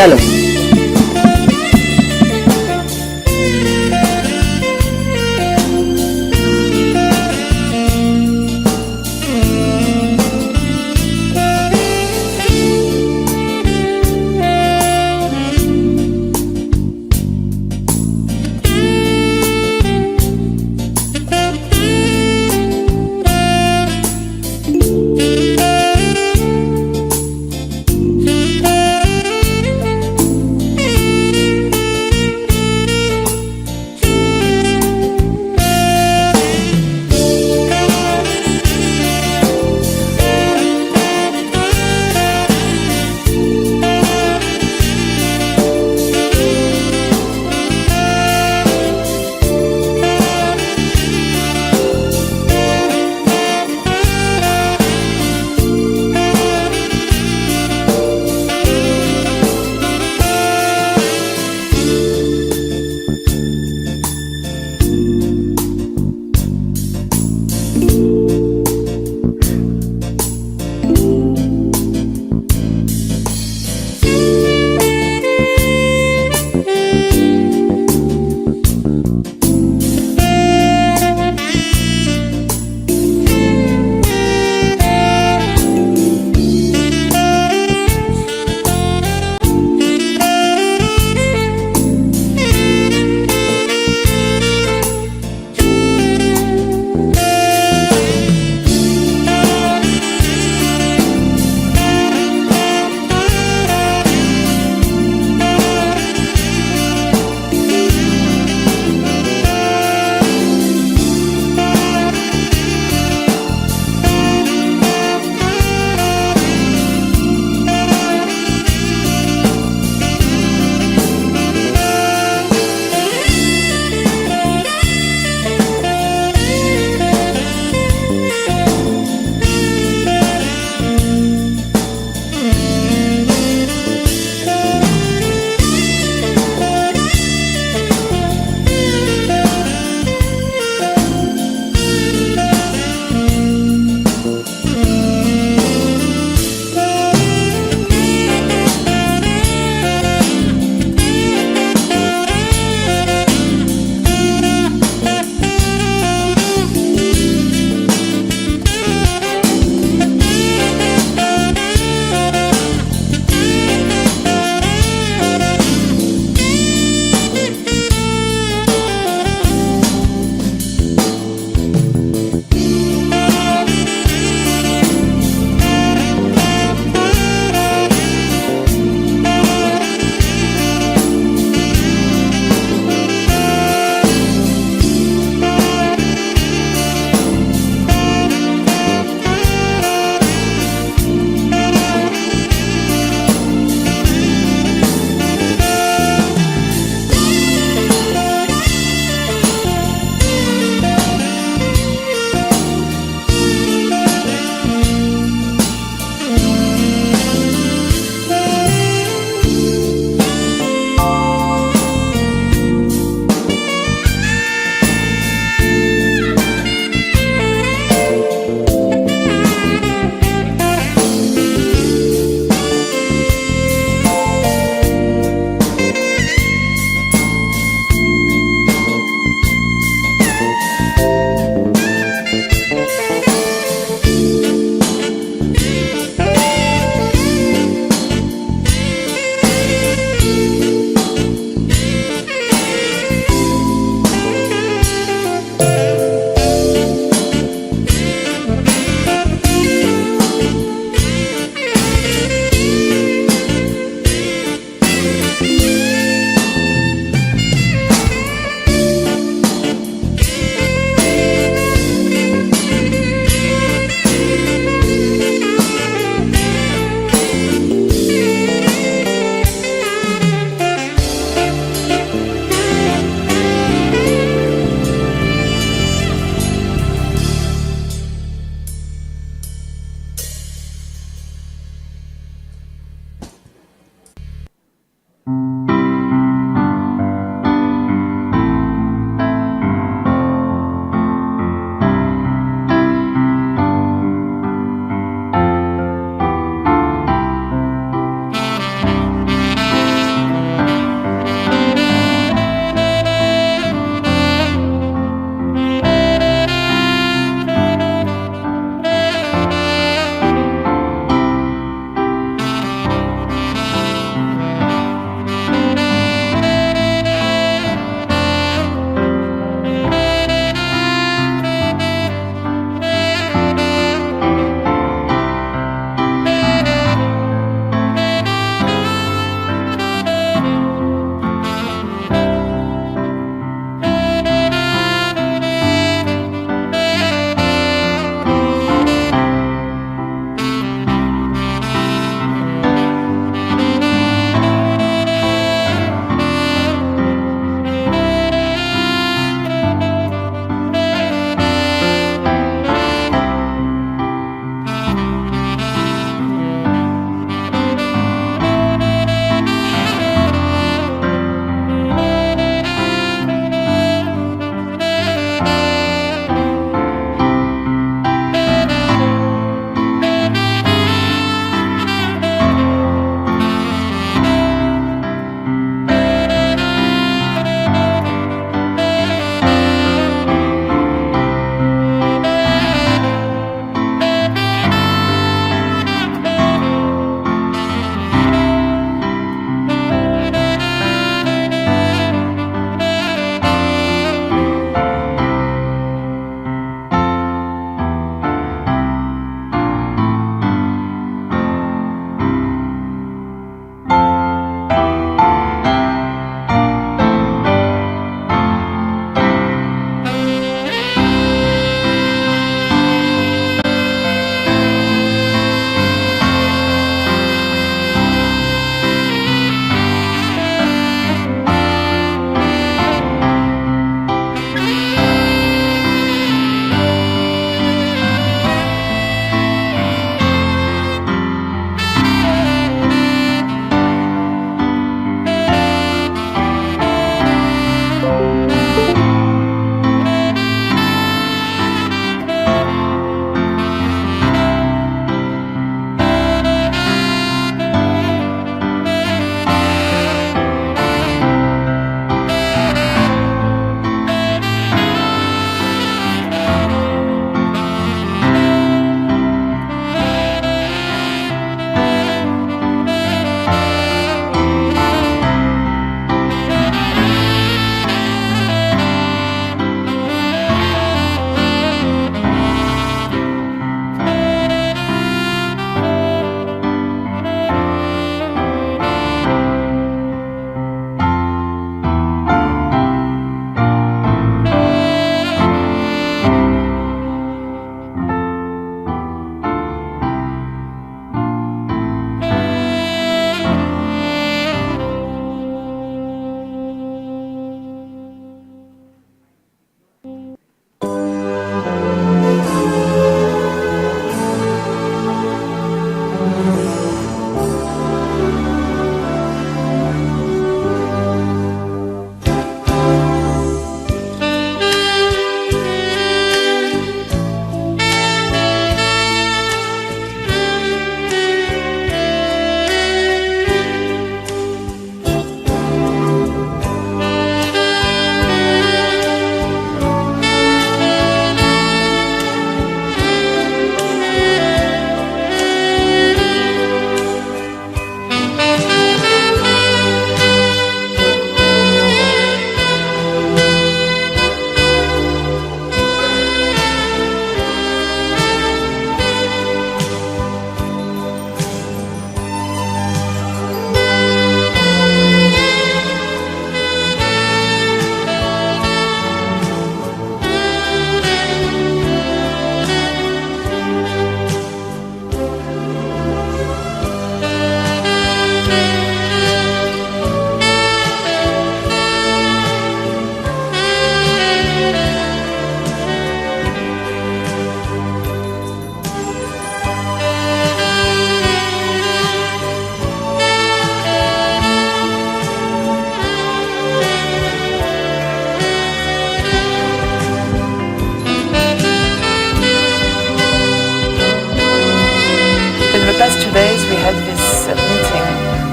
ચાલો.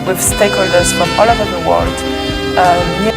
with stakeholders from all over the world.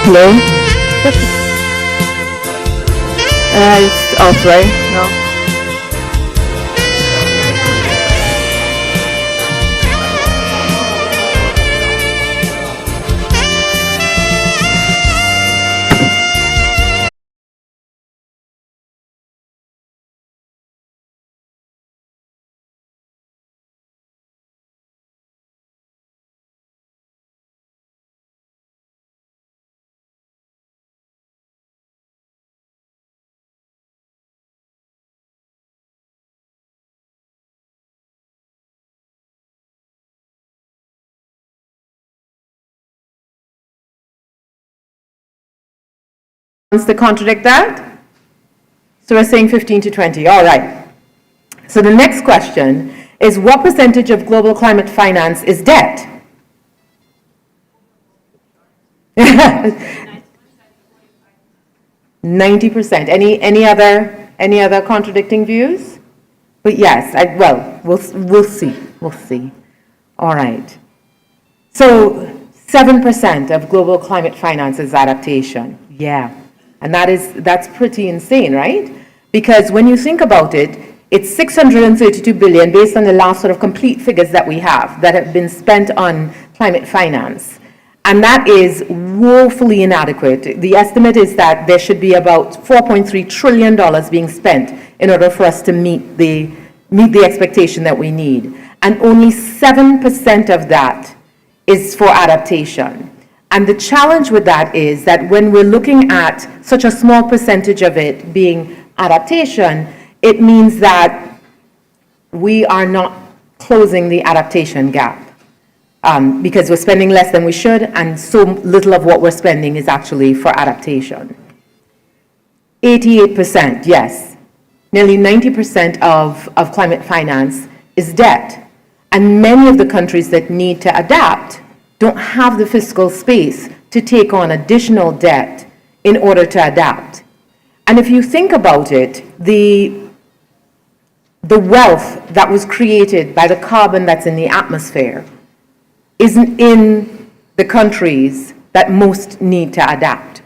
Hello? It's off, right? No? To contradict that? So we're saying 15 to 20. All right. So the next question is, what percentage of global climate finance is debt? 90%. Any other contradicting views? But yes, we'll see. We'll see. All right. So 7% of global climate finance is adaptation. Yeah. And that's pretty insane, right? Because when you think about it, it's 632 billion based on the last sort of complete figures that we have that have been spent on climate finance. And that is woefully inadequate. The estimate is that there should be about $4.3 trillion being spent in order for us to meet the expectation that we need. And only 7% of that is for adaptation. And the challenge with that is that when we're looking at such a small percentage of it being adaptation, it means that we are not closing the adaptation gap because we're spending less than we should, and so little of what we're spending is actually for adaptation. 88%, yes. Nearly 90% of climate finance is debt. And many of the countries that need to adapt don't have the fiscal space to take on additional debt in order to adapt. And if you think about it, the wealth that was created by the carbon that's in the atmosphere isn't in the countries that most need to adapt.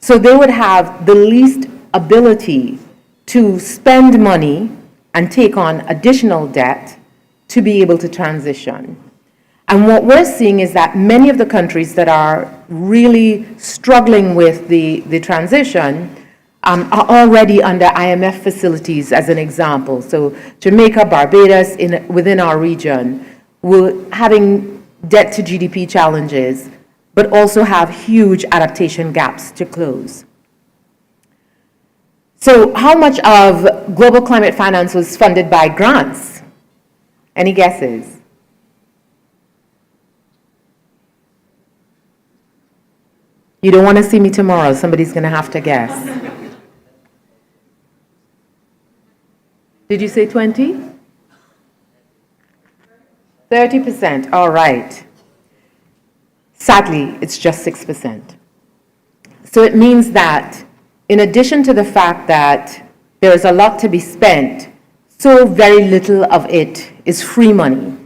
So they would have the least ability to spend money and take on additional debt to be able to transition. And what we're seeing is that many of the countries that are really struggling with the transition are already under IMF facilities, as an example. So Jamaica, Barbados, within our region, will having debt to GDP challenges, but also have huge adaptation gaps to close. So how much of global climate finance was funded by grants? Any guesses? You don't want to see me tomorrow. Somebody's going to have to guess. Did you say 20? 30%. All right. Sadly, it's just 6%. So it means that in addition to the fact that there is a lot to be spent, so very little of it is free money.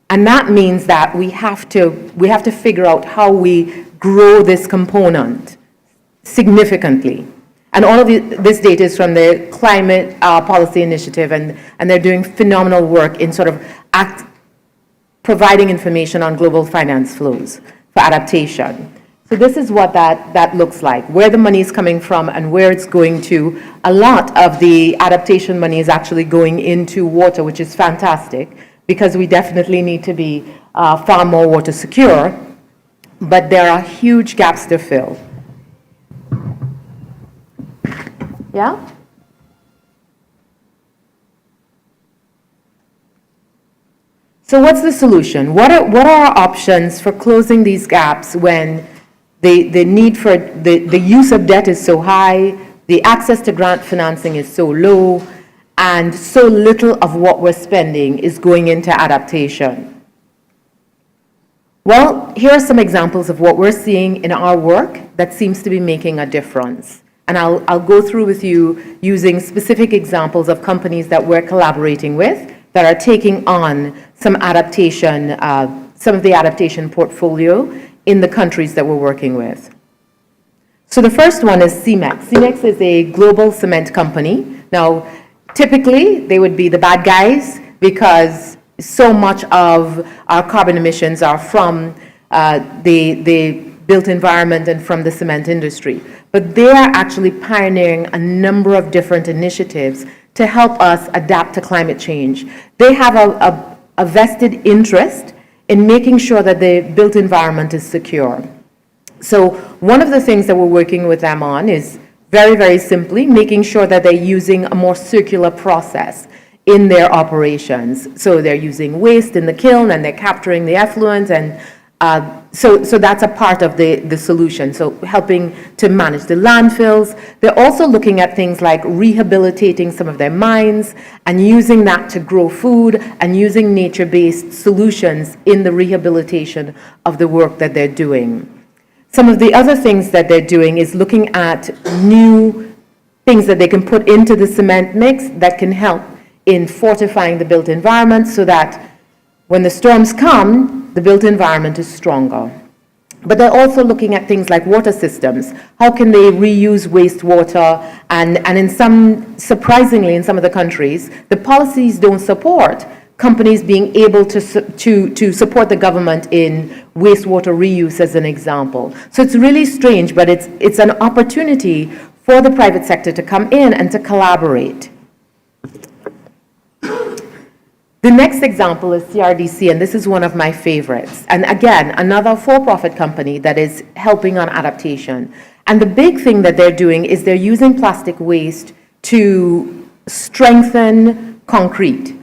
And that means that we have to figure out how we grow this component significantly. And all of this data is from the Climate Policy Initiative, and they're doing phenomenal work in sort of providing information on global finance flows for adaptation. So this is what that looks like, where the money is coming from and where it's going to. A lot of the adaptation money is actually going into water, which is fantastic, because we definitely need to be far more water secure. But there are huge gaps to fill. Yeah? So what's the solution? What are our options for closing these gaps when the need for the use of debt is so high, the access to grant financing is so low, and so little of what we're spending is going into adaptation? Well, here are some examples of what we're seeing in our work that seems to be making a difference. And I'll go through with you using specific examples of companies that we're collaborating with that are taking on some adaptation, some of the adaptation portfolio in the countries that we're working with. So the first one is Cemex. Cemex is a global cement company. Now, typically, they would be the bad guys because so much of our carbon emissions are from the built environment and from the cement industry. But they are actually pioneering a number of different initiatives to help us adapt to climate change. They have a vested interest in making sure that the built environment is secure. So one of the things that we're working with them on is very, very simply making sure that they're using a more circular process in their operations. So they're using waste in the kiln and they're capturing the effluent, and so that's a part of the solution. So helping to manage the landfills. They're also looking at things like rehabilitating some of their mines and using that to grow food and using nature-based solutions in the rehabilitation of the work that they're doing. Some of the other things that they're doing is looking at new things that they can put into the cement mix that can help in fortifying the built environment so that when the storms come, the built environment is stronger. But they're also looking at things like water systems. How can they reuse wastewater? And in some, surprisingly, in some of the countries, the policies don't support companies being able to support the government in wastewater reuse, as an example. So it's really strange, but it's an opportunity for the private sector to come in and to collaborate. The next example is CRDC, and this is one of my favorites. And again, another for-profit company that is helping on adaptation. And the big thing that they're doing is they're using plastic waste to strengthen concrete.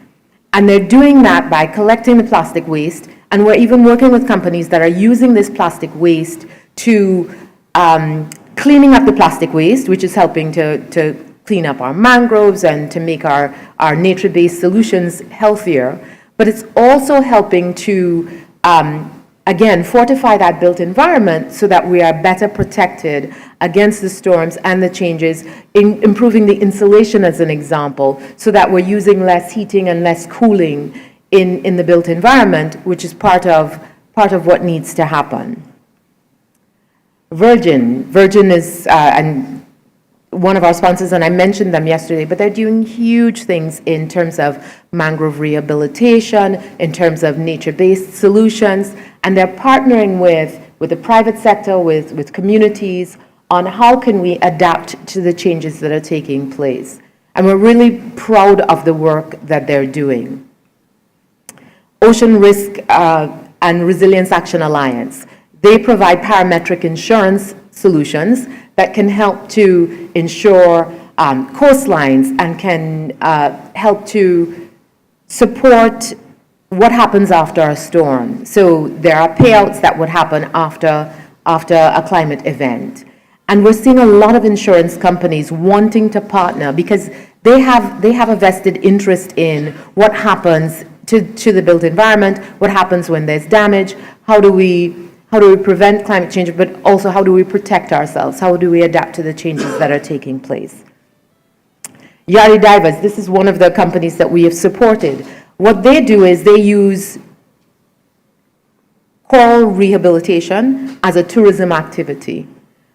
And they're doing that by collecting the plastic waste, and we're even working with companies that are using this plastic waste to cleaning up the plastic waste, which is helping to clean up our mangroves and to make our nature-based solutions healthier. But it's also helping to, again, fortify that built environment so that we are better protected against the storms and the changes, in improving the insulation, as an example, so that we're using less heating and less cooling in the built environment, which is part of what needs to happen. Virgin is and one of our sponsors, and I mentioned them yesterday, but they're doing huge things in terms of mangrove rehabilitation, in terms of nature-based solutions, and they're partnering with the private sector, with communities, on how can we adapt to the changes that are taking place. And we're really proud of the work that they're doing. Ocean Risk and Resilience Action Alliance. They provide parametric insurance solutions that can help to insure coastlines and can help to support what happens after a storm. So there are payouts that would happen after a climate event. And we're seeing a lot of insurance companies wanting to partner because they have a vested interest in what happens to the built environment, what happens when there's damage, how do we prevent climate change, but also how do we protect ourselves, how do we adapt to the changes that are taking place. Yari Divers, this is one of the companies that we have supported. What they do is they use coral rehabilitation as a tourism activity.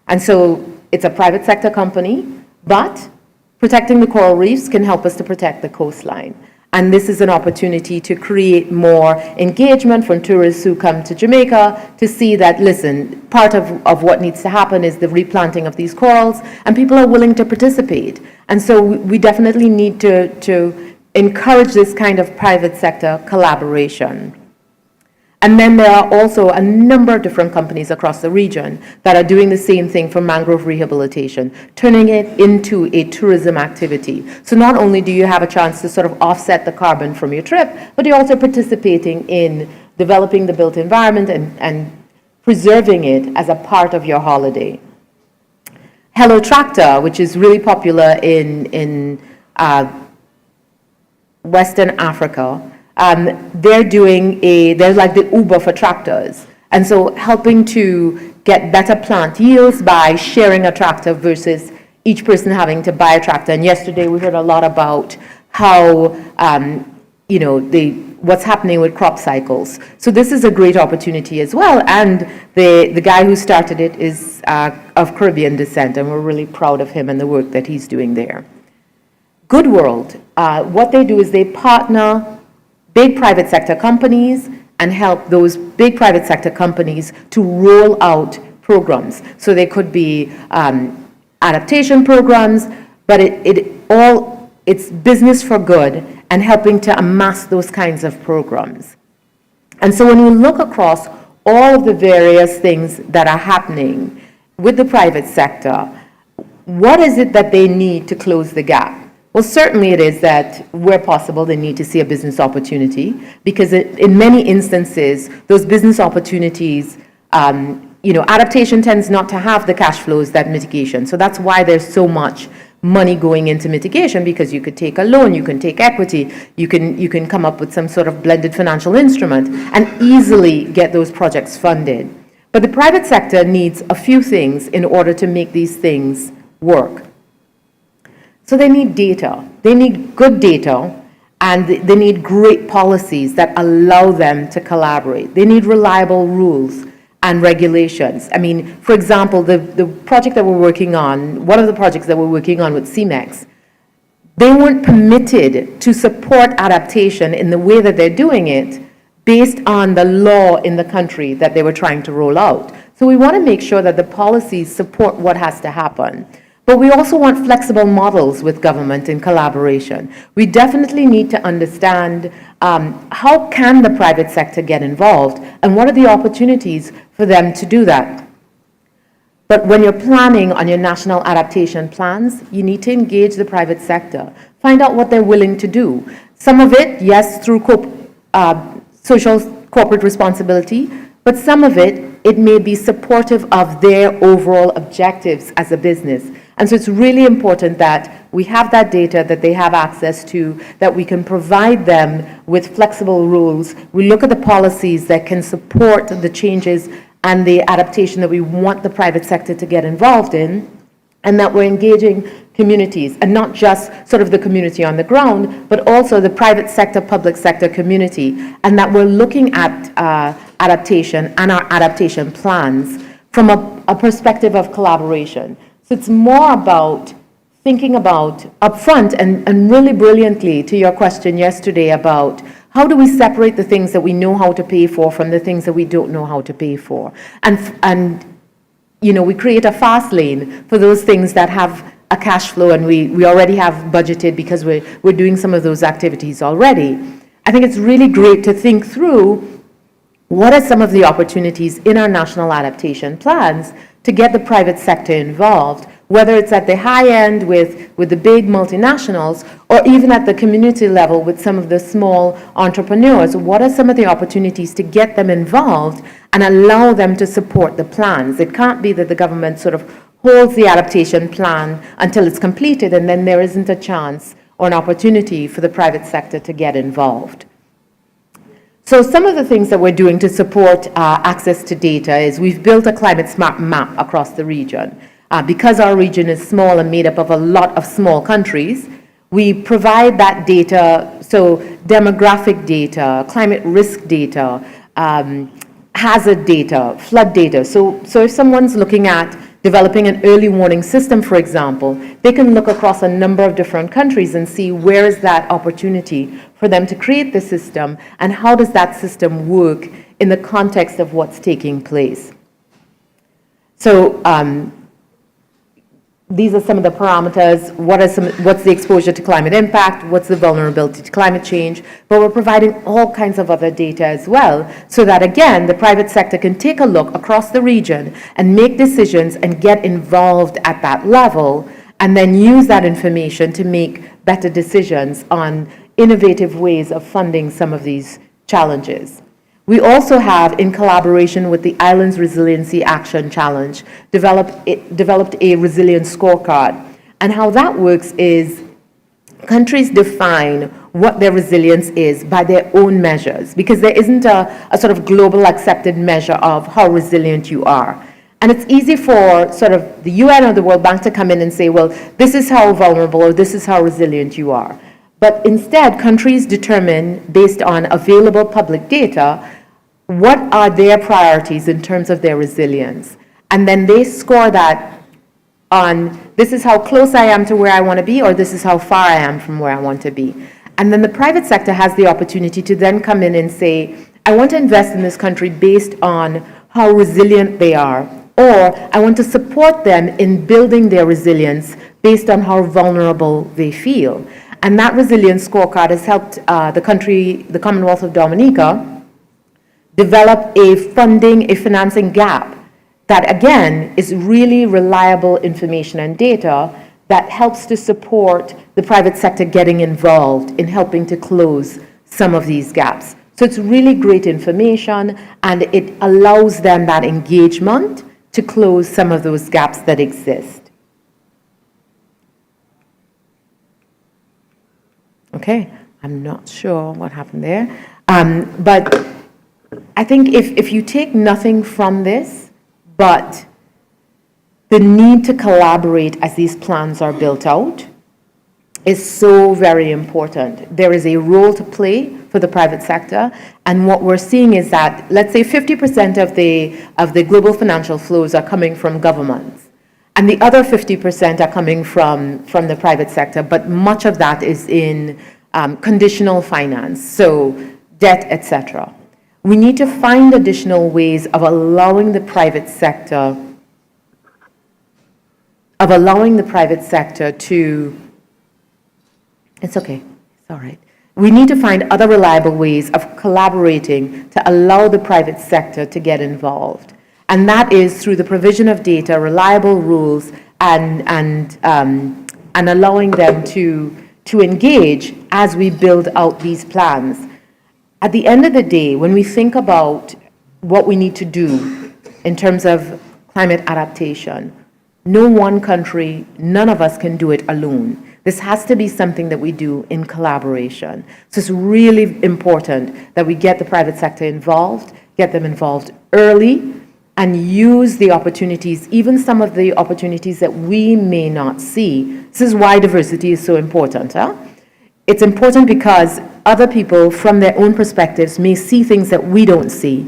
And so it's a private sector company, but protecting the coral reefs can help us to protect the coastline. And this is an opportunity to create more engagement from tourists who come to Jamaica to see that, listen, part of what needs to happen is the replanting of these corals, and people are willing to participate. And so we definitely need to encourage this kind of private sector collaboration. And then there are also a number of different companies across the region that are doing the same thing for mangrove rehabilitation, turning it into a tourism activity. So not only do you have a chance to sort of offset the carbon from your trip, but you're also participating in developing the built environment and preserving it as a part of your holiday. Hello Tractor, which is really popular in Western Africa. They're like the Uber for tractors. And so helping to get better plant yields by sharing a tractor versus each person having to buy a tractor. And yesterday we heard a lot about how, the what's happening with crop cycles. So this is a great opportunity as well. And the guy who started it is of Caribbean descent, and we're really proud of him and the work that he's doing there. Good World, what they do is they partner big private sector companies and help those big private sector companies to roll out programs. So they could be adaptation programs, but it's business for good and helping to amass those kinds of programs. And so when we look across all of the various things that are happening with the private sector, what is it that they need to close the gap? Well, certainly it is that where possible, they need to see a business opportunity, because in many instances, those business opportunities, adaptation tends not to have the cash flows that mitigation. So that's why there's so much money going into mitigation, because you could take a loan, you can take equity, you can come up with some sort of blended financial instrument and easily get those projects funded. But the private sector needs a few things in order to make these things work. So they need data. They need good data, and they need great policies that allow them to collaborate. They need reliable rules and regulations. I mean, for example, the project that we're working on, one of the projects that we're working on with CEMEX, they weren't permitted to support adaptation in the way that they're doing it based on the law in the country that they were trying to roll out. So we want to make sure that the policies support what has to happen. But we also want flexible models with government in collaboration. We definitely need to understand how can the private sector get involved, and what are the opportunities for them to do that. But when you're planning on your national adaptation plans, you need to engage the private sector. Find out what they're willing to do. Some of it, yes, through social corporate responsibility, but some of it may be supportive of their overall objectives as a business. And so it's really important that we have that data that they have access to, that we can provide them with flexible rules. We look at the policies that can support the changes and the adaptation that we want the private sector to get involved in, and that we're engaging communities, and not just sort of the community on the ground, but also the private sector, public sector community, and that we're looking at adaptation and our adaptation plans from a perspective of collaboration. So it's more about thinking about upfront and really brilliantly to your question yesterday about how do we separate the things that we know how to pay for from the things that we don't know how to pay for. And we create a fast lane for those things that have a cash flow, and we already have budgeted because we're doing some of those activities already. I think it's really great to think through what are some of the opportunities in our national adaptation plans to get the private sector involved, whether it's at the high end with the big multinationals, or even at the community level with some of the small entrepreneurs. What are some of the opportunities to get them involved and allow them to support the plans? It can't be that the government sort of holds the adaptation plan until it's completed, and then there isn't a chance or an opportunity for the private sector to get involved. So some of the things that we're doing to support access to data is we've built a climate smart map across the region. Because our region is small and made up of a lot of small countries, we provide that data, so demographic data, climate risk data, hazard data, flood data. So if someone's looking at developing an early warning system, for example, they can look across a number of different countries and see where is that opportunity for them to create the system, and how does that system work in the context of what's taking place. So these are some of the parameters. What's the exposure to climate impact? What's the vulnerability to climate change? But we're providing all kinds of other data as well, so that, again, the private sector can take a look across the region and make decisions and get involved at that level, and then use that information to make better decisions on innovative ways of funding some of these challenges. We also have, in collaboration with the Islands Resiliency Action Challenge, developed a resilience scorecard. And how that works is countries define what their resilience is by their own measures, because there isn't a sort of global accepted measure of how resilient you are. And it's easy for sort of the UN or the World Bank to come in and say, well, this is how vulnerable or this is how resilient you are. But instead, countries determine, based on available public data, what are their priorities in terms of their resilience. And then they score that on, this is how close I am to where I want to be, or this is how far I am from where I want to be. And then the private sector has the opportunity to then come in and say, I want to invest in this country based on how resilient they are, or I want to support them in building their resilience based on how vulnerable they feel. And that resilience scorecard has helped the Commonwealth of Dominica, develop a financing gap that, again, is really reliable information and data that helps to support the private sector getting involved in helping to close some of these gaps. So it's really great information, and it allows them that engagement to close some of those gaps that exist. Okay, I'm not sure what happened there. But I think if you take nothing from this, but the need to collaborate as these plans are built out is so very important. There is a role to play for the private sector, and what we're seeing is that, let's say 50% of the global financial flows are coming from governments, and the other 50% are coming from the private sector, but much of that is in conditional finance, so debt, etc. We need to find additional ways of allowing the private sector to, it's okay, it's all right. We need to find other reliable ways of collaborating to allow the private sector to get involved. And that is through the provision of data, reliable rules, and allowing them to engage as we build out these plans. At the end of the day, when we think about what we need to do in terms of climate adaptation, no one country, none of us can do it alone. This has to be something that we do in collaboration. So it's really important that we get the private sector involved, get them involved early, and use the opportunities, even some of the opportunities that we may not see. This is why diversity is so important. It's important because other people, from their own perspectives, may see things that we don't see.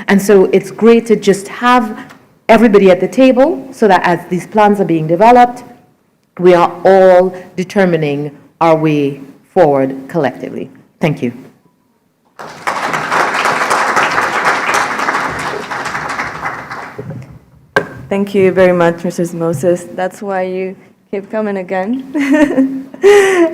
And so it's great to just have everybody at the table so that as these plans are being developed, we are all determining our way forward collectively. Thank you. Thank you very much, Mrs. Moses. That's why you keep coming again.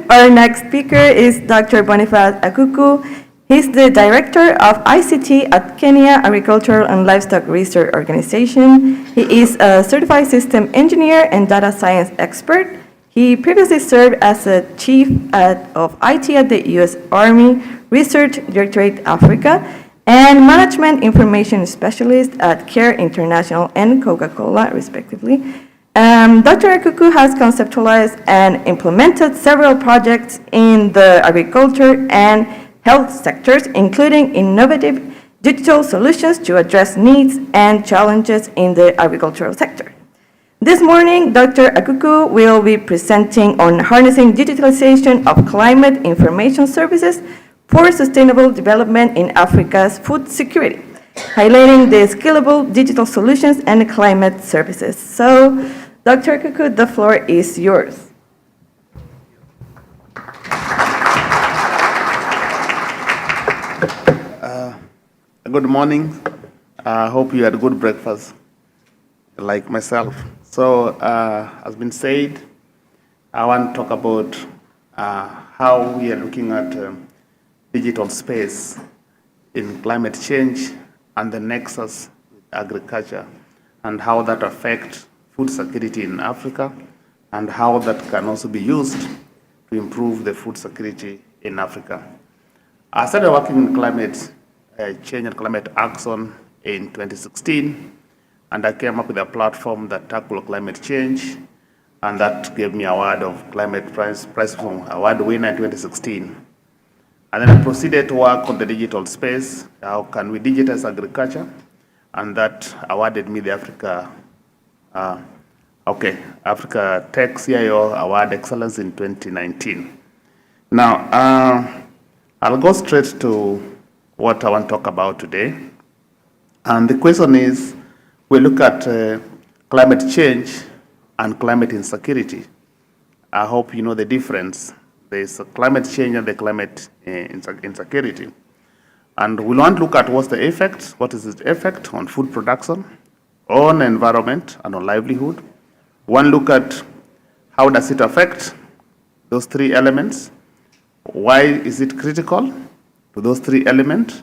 Our next speaker is Dr. Boniface Akuku. He's the Director of ICT at Kenya Agricultural and Livestock Research Organization. He is a certified system engineer and data science expert. He previously served as a chief of IT at the U.S. Army Research Directorate Africa and management information specialist at CARE International and Coca-Cola, respectively. Dr. Akuku has conceptualized and implemented several projects in the agriculture and health sectors, including innovative digital solutions to address needs and challenges in the agricultural sector. This morning, Dr. Akuku will be presenting on harnessing digitalization of climate information services for sustainable development in Africa's food security, highlighting the scalable digital solutions and climate services. So, Dr. Akuku, the floor is yours. Good morning. I hope you had a good breakfast, like myself. So, as been said, I want to talk about how we are looking at digital space in climate change and the nexus with agriculture, and how that affects food security in Africa, and how that can also be used to improve the food security in Africa. I started working in climate change and climate action in 2016, and I came up with a platform that tackled climate change, and that gave me award of Climate Prize Award winner in 2016. And then I proceeded to work on the digital space. How can we digitize agriculture? And that awarded me the Africa Tech CIO Award Excellence in 2019. Now, I'll go straight to what I want to talk about today. And the question is, we look at climate change and climate insecurity. I hope you know the difference. There's climate change and the climate insecurity. And we want to look at what's the effect, what is its effect on food production, on environment, and on livelihood. One look at how does it affect those three elements, why is it critical to those three elements,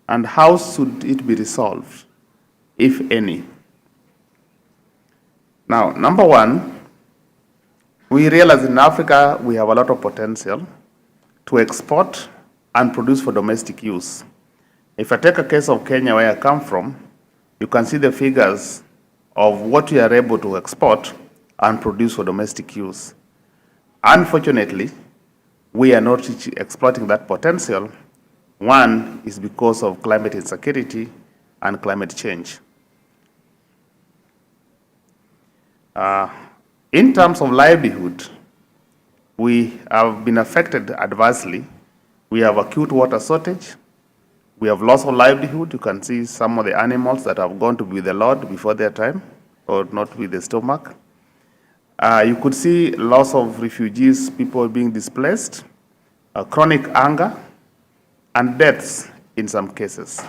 and how should it be resolved, if any. Now, number one, we realize in Africa we have a lot of potential to export and produce for domestic use. If I take a case of Kenya, where I come from, you can see the figures of what we are able to export and produce for domestic use. Unfortunately, we are not exploiting that potential. One is because of climate insecurity and climate change. In terms of livelihood, we have been affected adversely. We have acute water shortage. We have loss of livelihood. You can see some of the animals that have gone to be with the Lord before their time, or not with the stomach. You could see loss of refugees, people being displaced, chronic hunger, and deaths in some cases.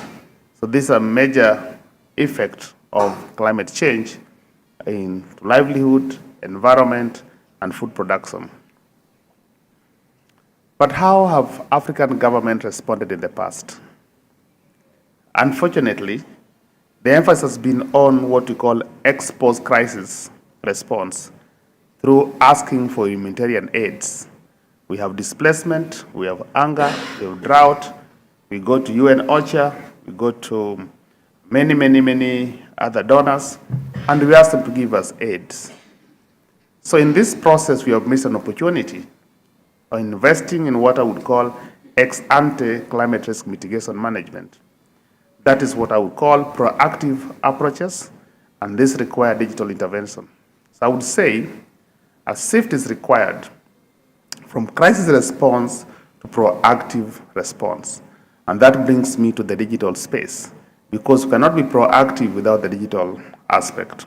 So these are major effects of climate change in livelihood, environment, and food production. But how have African governments responded in the past? Unfortunately, the emphasis has been on what we call ex-post crisis response through asking for humanitarian aids. We have displacement, we have hunger, we have drought, we go to UN OCHA, we go to many other donors, and we ask them to give us aids. So in this process, we have missed an opportunity of investing in what I would call ex-ante climate risk mitigation management. That is what I would call proactive approaches, and this requires digital intervention. So I would say a shift is required from crisis response to proactive response. And that brings me to the digital space, because we cannot be proactive without the digital aspect.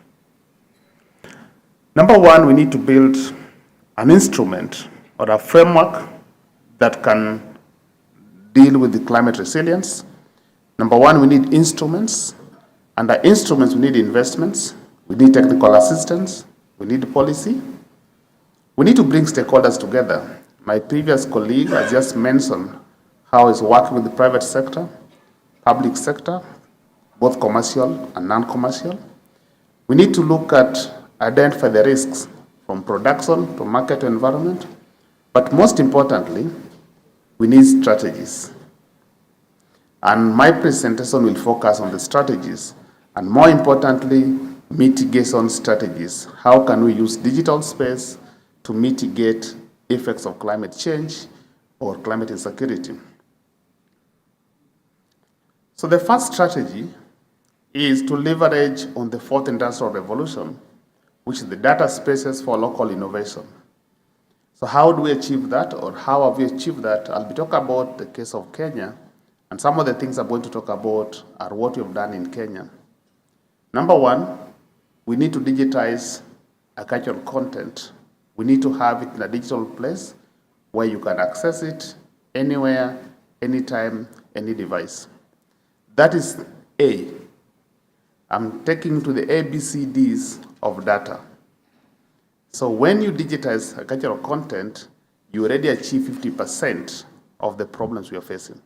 Number one, we need to build an instrument or a framework that can deal with the climate resilience. Number one, we need instruments. Under instruments, we need investments. We need technical assistance. We need policy. We need to bring stakeholders together. My previous colleague has just mentioned how he's working with the private sector, public sector, both commercial and non-commercial. We need to look at identify the risks from production to market environment. But most importantly, we need strategies. And my presentation will focus on the strategies, and more importantly, mitigation strategies. How can we use digital space to mitigate effects of climate change or climate insecurity? So the first strategy is to leverage on the fourth industrial revolution, which is the data spaces for local innovation. So how do we achieve that, or how have we achieved that? I'll be talking about the case of Kenya, and some of the things I'm going to talk about are what we've done in Kenya. Number one, we need to digitize agricultural content. We need to have it in a digital place where you can access it anywhere, anytime, any device. That is A. I'm taking you to the ABCDs of data. So when you digitize agricultural content, you already achieve 50% of the problems we are facing.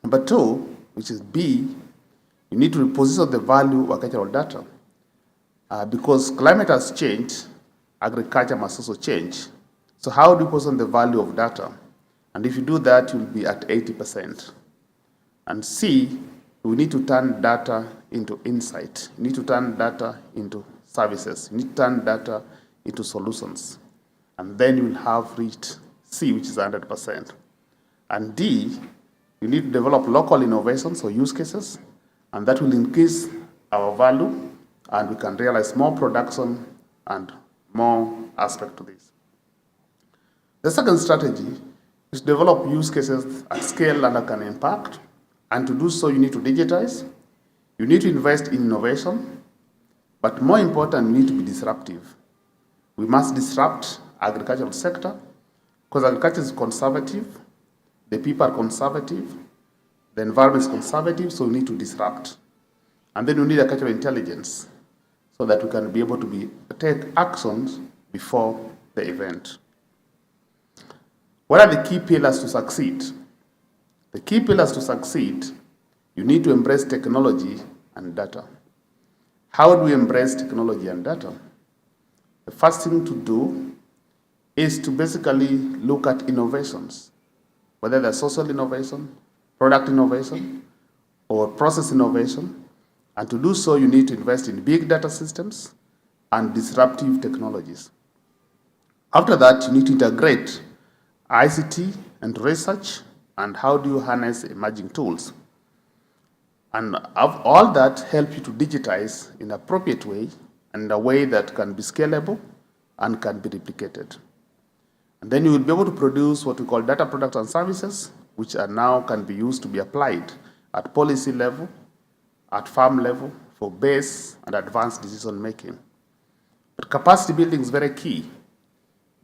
Number two, which is B, you need to reposition the value of agricultural data. Because climate has changed, agriculture must also change. So how do you position the value of data? And if you do that, you'll be at 80%. And C, we need to turn data into insight. You need to turn data into services. You need to turn data into solutions. And then you will have reached C, which is 100%. And D, you need to develop local innovations or use cases, and that will increase our value, and we can realize more production and more aspect to this. The second strategy is to develop use cases at scale that can impact. And to do so, you need to digitize, you need to invest in innovation, but more important, you need to be disruptive. We must disrupt agricultural sector because agriculture is conservative, the people are conservative, the environment is conservative, so we need to disrupt. And then we need agricultural intelligence so that we can be able to take actions before the event. What are the key pillars to succeed? The key pillars to succeed, you need to embrace technology and data. How do we embrace technology and data? The first thing to do is to basically look at innovations, whether they're social innovation, product innovation, or process innovation. And to do so, you need to invest in big data systems and disruptive technologies. After that, you need to integrate ICT and research, and how do you harness emerging tools. And all that help you to digitize in an appropriate way and in a way that can be scalable and can be replicated. And then you will be able to produce what we call data products and services, which are now can be used to be applied at policy level, at farm level, for base and advanced decision making. But capacity building is very key,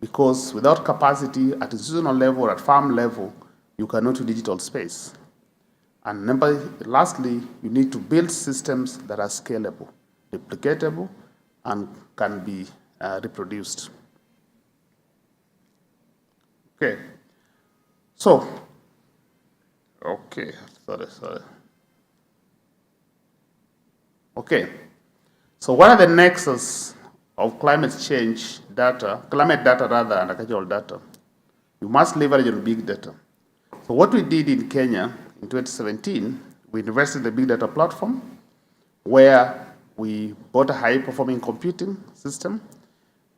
because without capacity at institutional level or at farm level, you cannot do digital space. And lastly, you need to build systems that are scalable, replicatable, and can be reproduced. Okay. So, sorry. Okay. So what are the nexus of climate change data, climate data rather, and agricultural data? You must leverage on big data. So what we did in Kenya in 2017, we invested in the big data platform where we bought a high-performing computing system,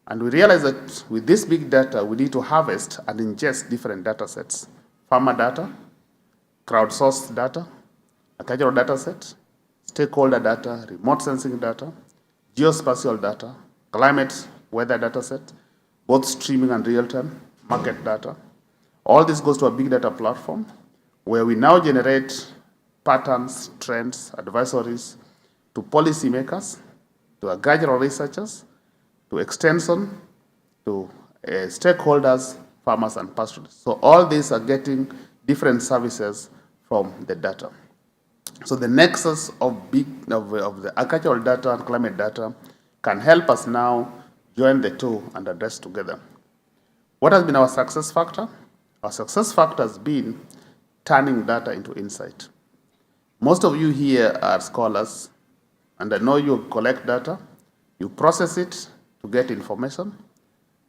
and we realized that with this big data, we need to harvest and ingest different data sets: farmer data, crowdsourced data, agricultural data set, stakeholder data, remote sensing data, geospatial data, climate weather data set, both streaming and real-time, market data. All this goes to a big data platform where we now generate patterns, trends, advisories to policymakers, to agricultural researchers, to extension, to stakeholders, farmers, and pastoralists. So all these are getting different services from the data. So the nexus of the agricultural data and climate data can help us now join the two and address together. What has been our success factor? Our success factor has been turning data into insight. Most of you here are scholars, and I know you collect data, you process it to get information,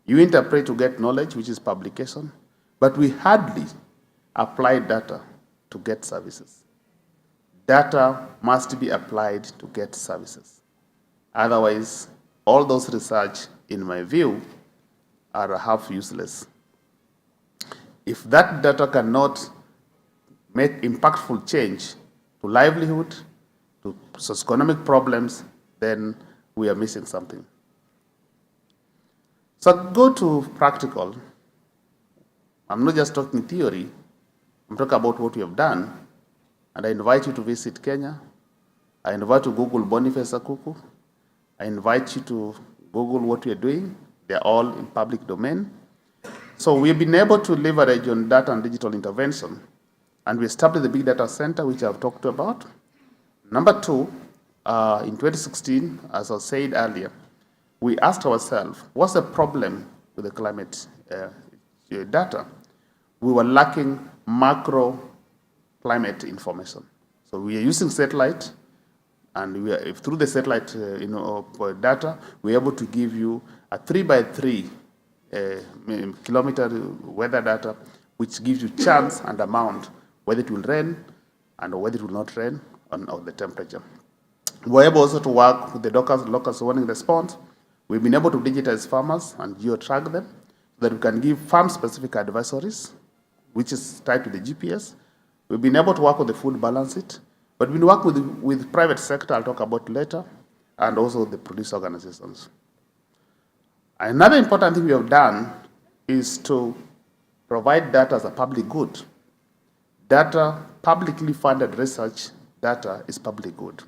you interpret to get knowledge, which is publication, but we hardly apply data to get services. Data must be applied to get services. Otherwise, all those research, in my view, are half useless. If that data cannot make impactful change to livelihood, to socioeconomic problems, then we are missing something. So go to practical. I'm not just talking theory, I'm talking about what we have done. And I invite you to visit Kenya. I invite you to Google Boniface Akuku. I invite you to Google what we are doing. They're all in public domain. So we've been able to leverage on data and digital intervention. And we established the Big Data Center, which I've talked about. Number two, in 2016, as I said earlier, we asked ourselves, what's the problem with the climate data? We were lacking macro climate information. So we are using satellite, and through the satellite data, we're able to give you a 3x3 kilometer weather data, which gives you chance and amount, whether it will rain and whether it will not rain, or the temperature. We're able also to work with the locust warning response. We've been able to digitize farmers and geo-track them so that we can give farm-specific advisories, which is tied to the GPS. We've been able to work with the food balance it, but we've been working with private sector, I'll talk about later, and also the producer organizations. Another important thing we have done is to provide data as a public good. Data, publicly funded research data is public good.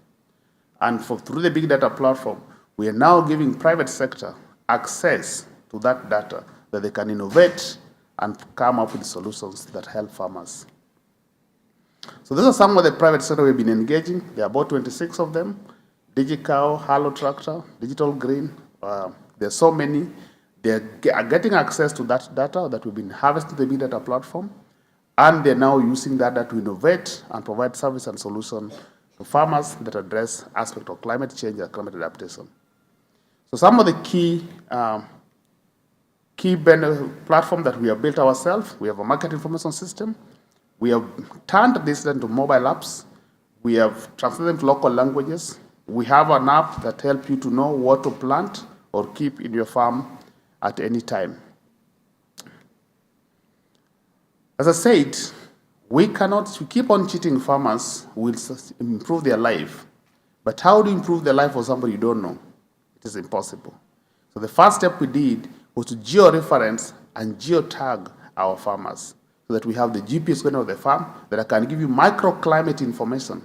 And through the big data platform, we are now giving private sector access to that data that they can innovate and come up with solutions that help farmers. So these are some of the private sector we've been engaging. There are about 26 of them. DigiCow, Halo Tractor, Digital Green. There are so many. They are getting access to that data that we've been harvesting the big data platform, and they're now using that data to innovate and provide service and solution to farmers that address aspects of climate change and climate adaptation. So some of the key platform that we have built ourselves, we have a market information system. We have turned this into mobile apps. We have translated them to local languages. We have an app that helps you to know what to plant or keep in your farm at any time. As I said, we keep on cheating farmers, we'll improve their life. But how do you improve the life of somebody you don't know? It is impossible. So the first step we did was to geo-reference and geo-tag our farmers so that we have the GPS going of the farm, that I can give you microclimate information.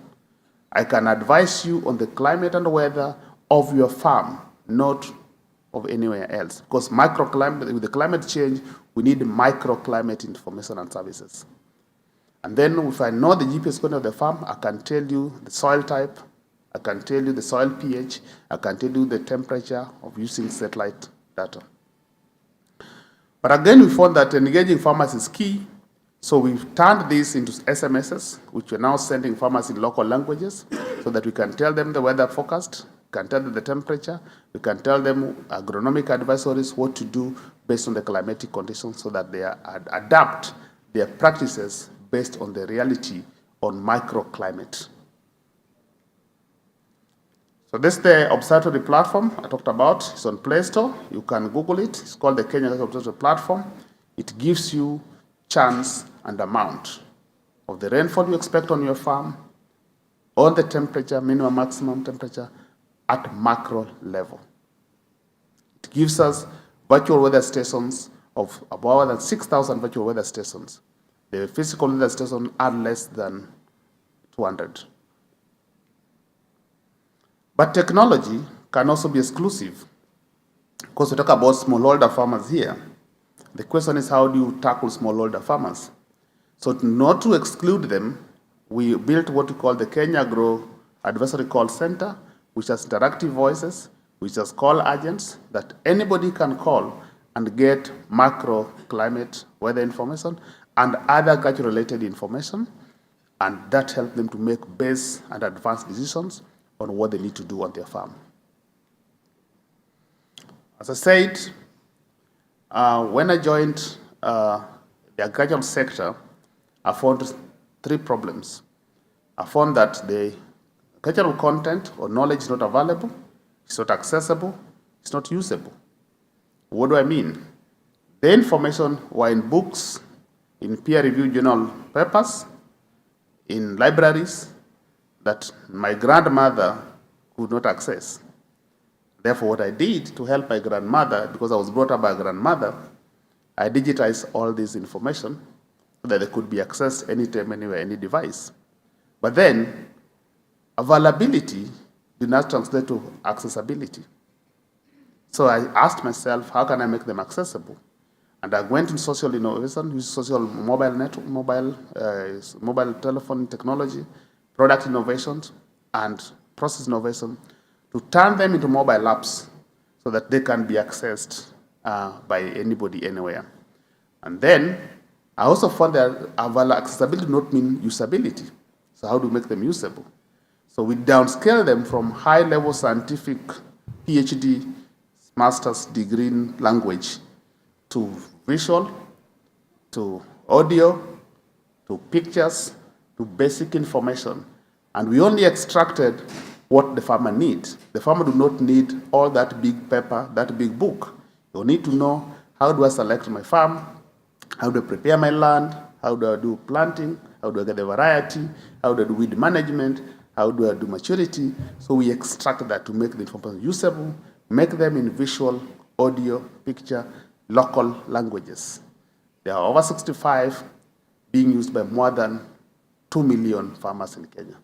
I can advise you on the climate and weather of your farm, not of anywhere else. Because microclimate, with the climate change, we need microclimate information and services. And then if I know the GPS going of the farm, I can tell you the soil type, I can tell you the soil pH, I can tell you the temperature of using satellite data. But again, we found that engaging farmers is key. So we've turned this into SMSs, which we're now sending farmers in local languages so that we can tell them the weather forecast, can tell them the temperature, we can tell them agronomic advisories, what to do based on the climatic conditions so that they adapt their practices based on the reality on microclimate. So this is the observatory platform I talked about. It's on Play Store. You can Google it. It's called the Kenya Observatory Platform. It gives you chance and amount of the rainfall you expect on your farm, on the temperature, minimum, maximum temperature, at macro level. It gives us virtual weather stations of about 6,000 virtual weather stations. The physical weather stations are less than 200. But technology can also be exclusive. Because we talk about smallholder farmers here. The question is, how do you tackle smallholder farmers? So not to exclude them, we built what we call the Kenya Grow Advisory Call Center, which has interactive voices, which has call agents that anybody can call and get macro climate weather information and other agriculture-related information, and that helps them to make base and advanced decisions on what they need to do on their farm. As I said, when I joined the agricultural sector, I found 3 problems. I found that the agricultural content or knowledge is not available, it's not accessible, it's not usable. What do I mean? The information were in books, in peer-reviewed journal papers, in libraries that my grandmother could not access. Therefore, what I did to help my grandmother, because I was brought up by a grandmother, I digitized all this information so that it could be accessed anytime, anywhere, any device. But then, availability did not translate to accessibility. So I asked myself, how can I make them accessible? And I went in social innovation, used social mobile telephone technology, product innovations, and process innovation to turn them into mobile apps so that they can be accessed by anybody, anywhere. And then I also found that accessibility does not mean usability. So how do we make them usable? So we downscale them from high-level scientific PhD, master's degree in language to visual, to audio, to pictures, to basic information. And we only extracted what the farmer needs. The farmer do not need all that big paper, that big book. You need to know, how do I select my farm? How do I prepare my land? How do I do planting? How do I get the variety? How do I do weed management? How do I do maturity? So we extract that to make the information usable, make them in visual, audio, picture, local languages. There are over 65 being used by more than 2 million farmers in Kenya.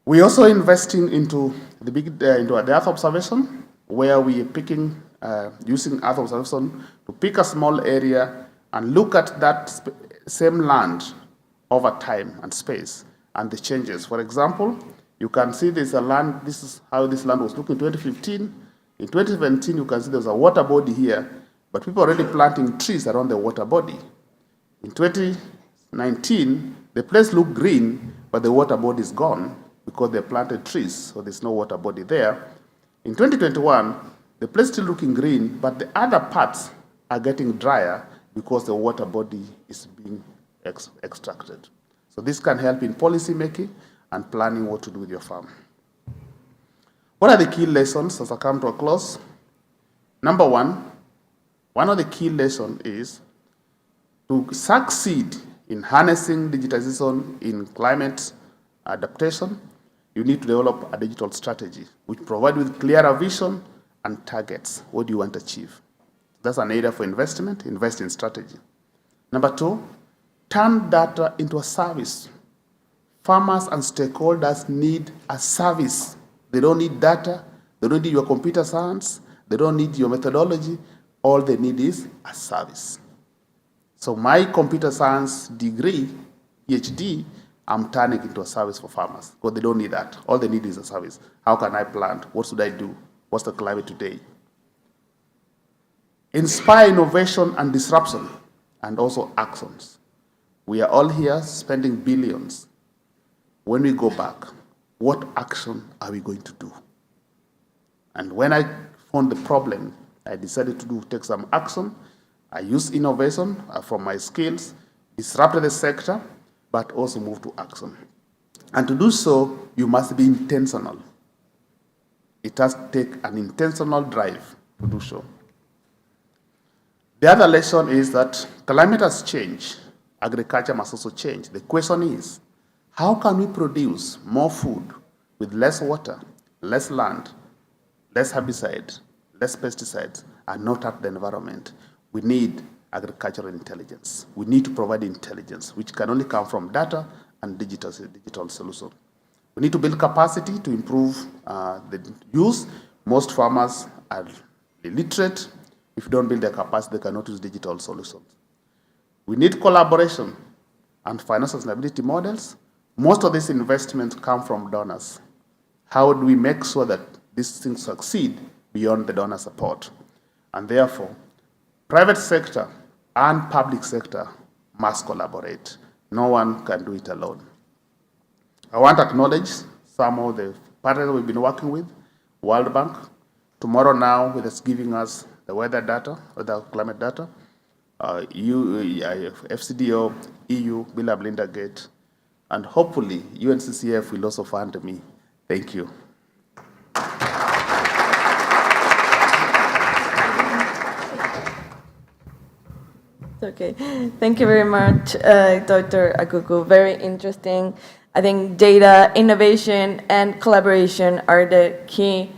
We're also investing into the Earth observation, where we are picking, using Earth observation to pick a small area and look at that same land over time and space and the changes. For example, you can see there's a land, this is how this land was looking in 2015. In 2017, you can see there's a water body here, but people are already planting trees around the water body. In 2019, the place looked green, but the water body is gone because they planted trees, so there's no water body there. In 2021, the place still looking green, but the other parts are getting drier because the water body is being extracted. So this can help in policy making and planning what to do with your farm. What are the key lessons as I come to a close? Number one of the key lessons is to succeed in harnessing digitization in climate adaptation, you need to develop a digital strategy which provides with clearer vision and targets. What do you want to achieve? That's an area for investment, invest in strategy. Number two, turn data into a service. Farmers and stakeholders need a service. They don't need data, they don't need your computer science, they don't need your methodology. All they need is a service. So my computer science degree, PhD, I'm turning into a service for farmers because they don't need that. All they need is a service. How can I plant? What should I do? What's the climate today? Inspire innovation and disruption and also actions. We are all here spending billions. When we go back, what action are we going to do? And when I found the problem, I decided to take some action. I used innovation from my skills, disrupted the sector, but also move to action. And to do so, you must be intentional. It has to take an intentional drive to do so. The other lesson is that climate has changed. Agriculture must also change. The question is, how can we produce more food with less water, less land, less herbicide, less pesticides, and not hurt the environment? We need agricultural intelligence. We need to provide intelligence, which can only come from data and digital solution. We need to build capacity to improve the use. Most farmers are illiterate. If you don't build their capacity, they cannot use digital solutions. We need collaboration and financial sustainability models. Most of these investments come from donors. How do we make sure that these things succeed beyond the donor support? And therefore, private sector and public sector must collaborate. No one can do it alone. I want to acknowledge some of the partners we've been working with, World Bank, Tomorrow Now, with us giving us the weather data, weather climate data, FCDO, EU, Bill and Melinda Gates, and hopefully UNCCF will also fund me. Thank you. Okay, thank you very much, Dr. Akuku. Very interesting. I think data, innovation, and collaboration are the key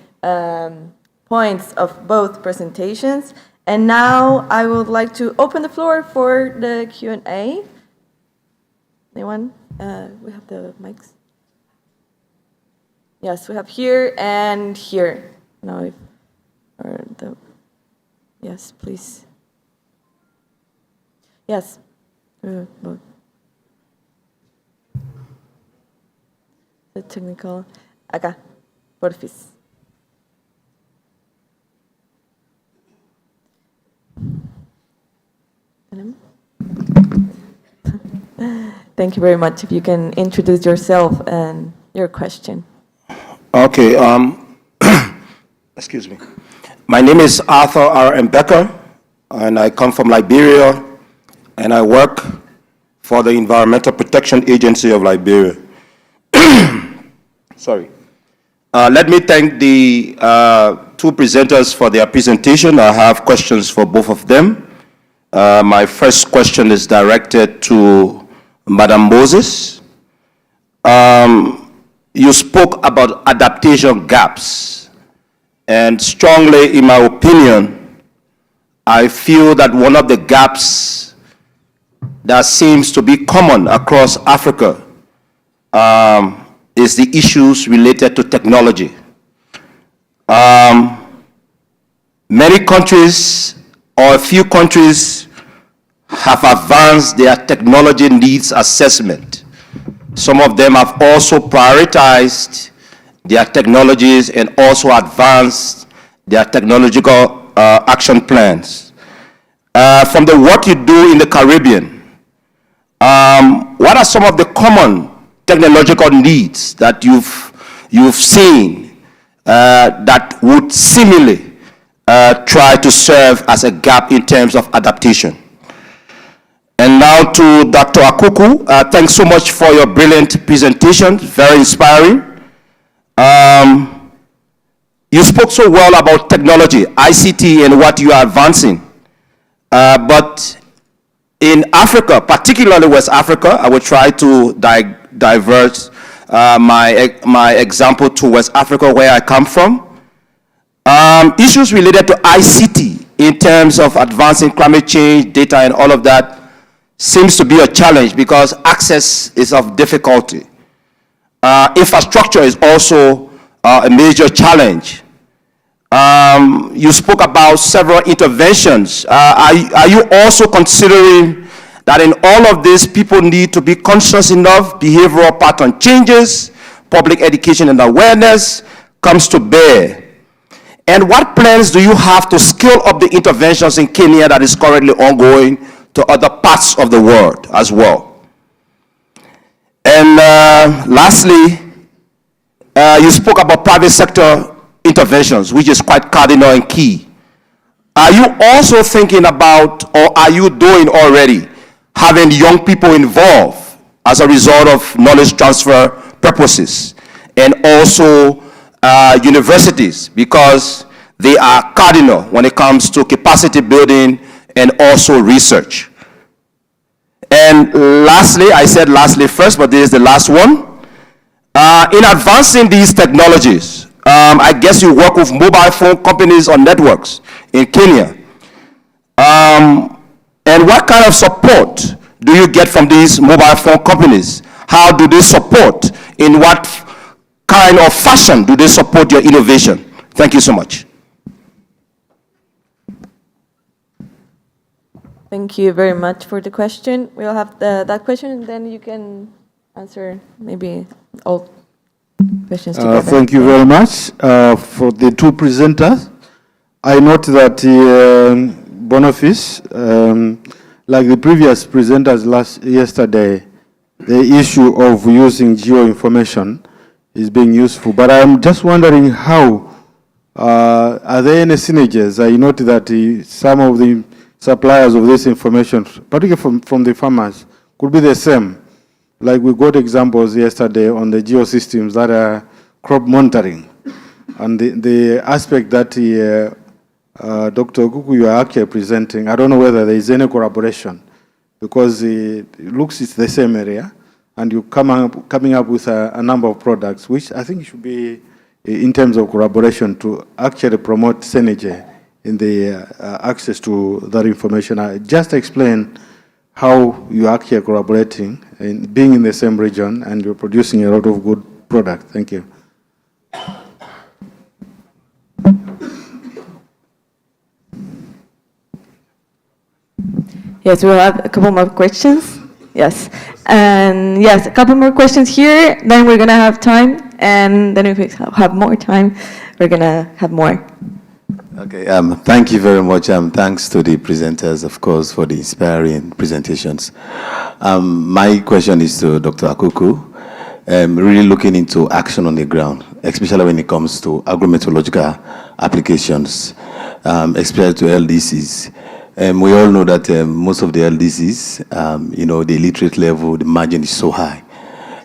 points of both presentations. And now I would like to open the floor for the Q&A. Anyone? We have the mics. Yes, we have here and here. Now, yes, please. Yes. Both. The technical. Acá, porfis. Thank you very much. If you can introduce yourself and your question. Okay. Excuse me. My name is Arthur R. Mbeka, and I come from Liberia, and I work for the Environmental Protection Agency of Liberia. Sorry. Let me thank the two presenters for their presentation. I have questions for both of them. My first question is directed to Madam Moses. You spoke about adaptation gaps, and strongly, in my opinion, I feel that one of the gaps that seems to be common across Africa is the issues related to technology. Many countries, or a few countries, have advanced their technology needs assessment. Some of them have also prioritized their technologies and also advanced their technological action plans. From the work you do in the Caribbean, what are some of the common technological needs that you've seen that would seemingly try to serve as a gap in terms of adaptation? And now to Dr. Akuku, thanks so much for your brilliant presentation, very inspiring. You spoke so well about technology, ICT, and what you are advancing. But in Africa, particularly West Africa, I will try to divert my example to West Africa, where I come from. Issues related to ICT in terms of advancing climate change, data, and all of that seems to be a challenge because access is of difficulty. Infrastructure is also a major challenge. You spoke about several interventions. Are you also considering that in all of this, people need to be conscious enough, behavioral pattern changes, public education and awareness comes to bear? And what plans do you have to scale up the interventions in Kenya that is currently ongoing to other parts of the world as well? And lastly, you spoke about private sector interventions, which is quite cardinal and key. Are you also thinking about, or are you doing already, having young people involved as a result of knowledge transfer purposes, and also universities, because they are cardinal when it comes to capacity building and also research? And lastly, I said lastly first, but this is the last one. In advancing these technologies, I guess you work with mobile phone companies or networks in Kenya. And what kind of support do you get from these mobile phone companies? How do they support? In what kind of fashion do they support your innovation? Thank you so much. Thank you very much for the question. We'll have that question, and then you can answer maybe all questions together. Thank you very much for the two presenters. I note that Boniface, like the previous presenters yesterday, the issue of using geo-information is being useful. But I'm just wondering how, are there any synergies? I note that some of the suppliers of this information, particularly from the farmers, could be the same. Like we got examples yesterday on the geosystems that are crop monitoring. And the aspect that Dr. Okuku, you are actually presenting, I don't know whether there is any collaboration, because it looks it's the same area, and you're coming up with a number of products, which I think should be in terms of collaboration to actually promote synergy in the access to that information. I just explain how you are actually collaborating and being in the same region, and you're producing a lot of good product. Thank you. Yes, we'll have a couple more questions. Yes. And yes, a couple more questions here, then we're going to have time, and then if we have more time, we're going to have more. Okay, thank you very much. Thanks to the presenters, of course, for the inspiring presentations. My question is to Dr. Akuku, really looking into action on the ground, especially when it comes to agrometeorological applications, especially to LDCs. We all know that most of the LDCs, the illiterate level, the margin is so high.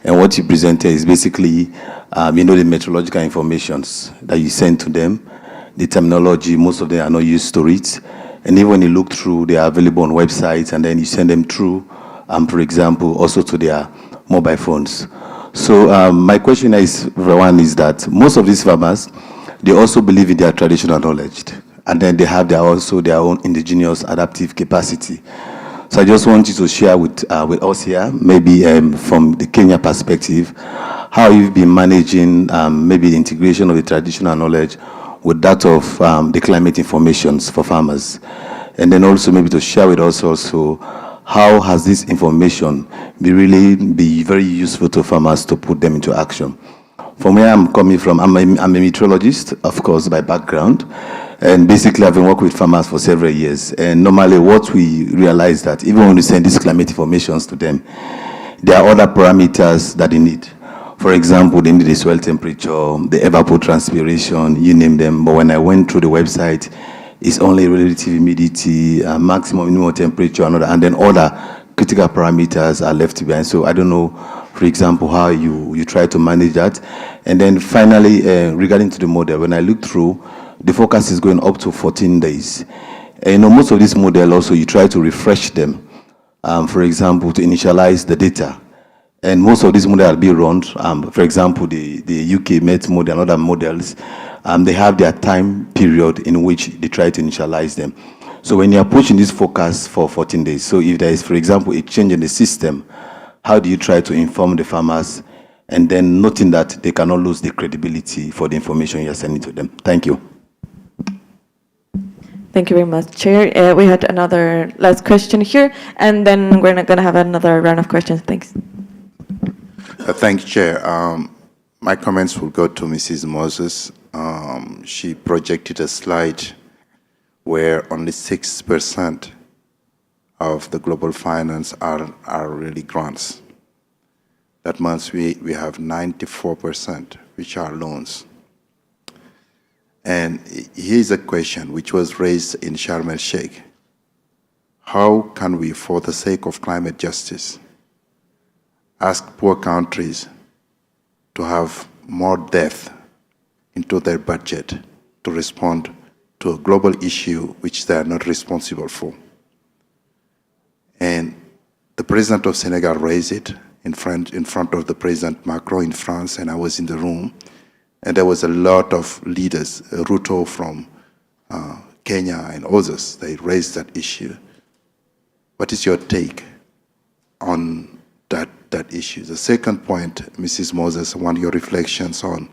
And what you presented is basically, the meteorological informations that you send to them, the terminology, most of them are not used to it. And even when you look through, they are available on websites, and then you send them through, for example, also to their mobile phones. So my question is, one is that most of these farmers, they also believe in their traditional knowledge. and then they have also their own indigenous adaptive capacity. So I just want you to share with us here, maybe from the Kenya perspective, how you've been managing maybe the integration of the traditional knowledge with that of the climate informations for farmers. And then also maybe to share with us also how has this information be very useful to farmers to put them into action. From where I'm coming from, I'm a meteorologist, of course, by background. And basically, I've been working with farmers for several years. And normally, what we realize that even when we send these climate informations to them, there are other parameters that they need. For example, they need the soil temperature, the evapotranspiration, you name them. But when I went through the website, it's only relative humidity, maximum minimum temperature, and then other critical parameters are left behind. So I don't know, for example, how you try to manage that. And then finally, regarding to the model, when I look through, the forecast is going up to 14 days. And most of this model also, you try to refresh them, for example, to initialize the data. And most of these models will be run, for example, the UK Met model and other models, they have their time period in which they try to initialize them. So when you're approaching this forecast for 14 days, so if there is, for example, a change in the system, how do you try to inform the farmers, and then noting that they cannot lose the credibility for the information you're sending to them? Thank you. Thank you very much, Chair. We had another last question here, and then we're not going to have another round of questions. Thanks. Thank you, Chair. My comments will go to Mrs. Moses. She projected a slide where only 6% of the global finance are really grants. That means we have 94%, which are loans. And here's a question which was raised in Sharm el-Sheikh. How can we, for the sake of climate justice, ask poor countries to have more depth into their budget to respond to a global issue which they are not responsible for? And the president of Senegal raised it in front of the President Macron in France, and I was in the room. And there was a lot of leaders, Ruto from Kenya and others, they raised that issue. What is your take on that issue? The second point, Mrs. Moses, I want your reflections on,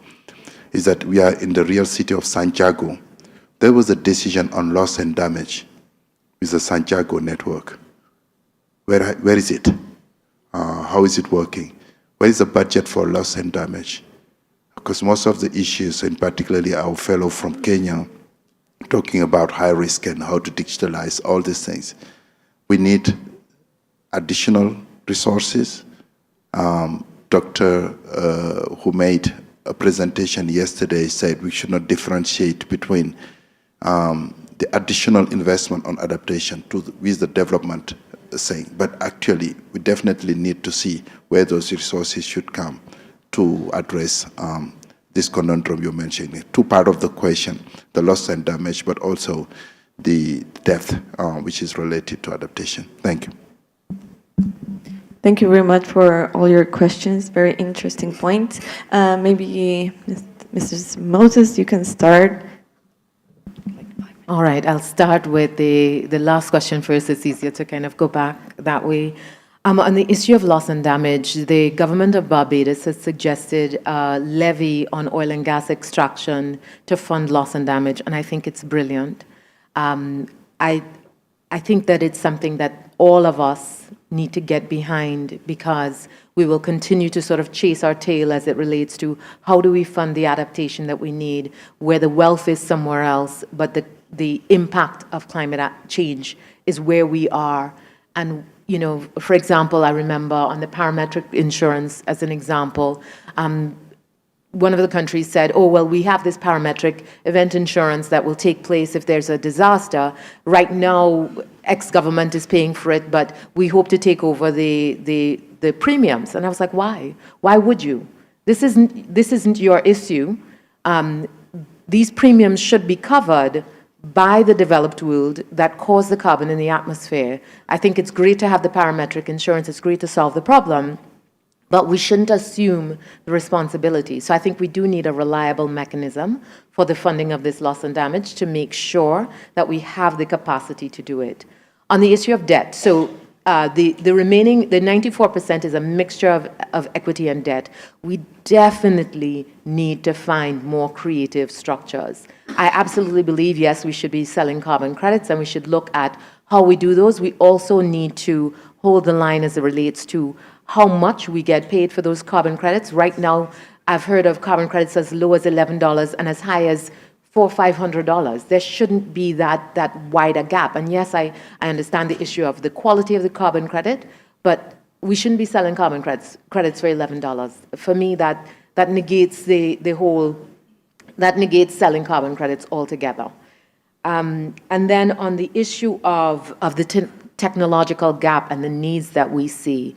is that we are in the real city of Santiago. There was a decision on loss and damage with the Santiago network. Where is it? How is it working? Where is the budget for loss and damage? Because most of the issues, and particularly our fellow from Kenya, talking about high risk and how to digitalize all these things, we need additional resources. Doctor who made a presentation yesterday said we should not differentiate between the additional investment on adaptation with the development saying, but actually we definitely need to see where those resources should come to address this conundrum you're mentioning. Two parts of the question, the loss and damage, but also the depth which is related to adaptation. Thank you. Thank you very much for all your questions. Very interesting points. Maybe Mrs. Moses, you can start. All right, I'll start with the last question first. It's easier to kind of go back that way. On the issue of loss and damage, the government of Barbados has suggested a levy on oil and gas extraction to fund loss and damage, and I think it's brilliant. I think that it's something that all of us need to get behind, because we will continue to sort of chase our tail as it relates to how do we fund the adaptation that we need, where the wealth is somewhere else, but the impact of climate change is where we are. And you know, for example, I remember on the parametric insurance, as an example, one of the countries said, oh, well, we have this parametric event insurance that will take place if there's a disaster. Right now, X government is paying for it, but we hope to take over the premiums. And I was like, why? Why would you? This isn't your issue. These premiums should be covered by the developed world that cause the carbon in the atmosphere. I think it's great to have the parametric insurance. It's great to solve the problem. But we shouldn't assume the responsibility. So I think we do need a reliable mechanism for the funding of this loss and damage to make sure that we have the capacity to do it. On the issue of debt, so the remaining, the 94% is a mixture of equity and debt. We definitely need to find more creative structures. I absolutely believe, yes, we should be selling carbon credits and we should look at how we do those. We also need to hold the line as it relates to how much we get paid for those carbon credits. Right now, I've heard of carbon credits as low as $11 and as high as $400 or $500. There shouldn't be that wider gap. And yes, I understand the issue of the quality of the carbon credit, but we shouldn't be selling carbon credits for $11. For me, that negates that negates selling carbon credits altogether. And then on the issue of the technological gap and the needs that we see,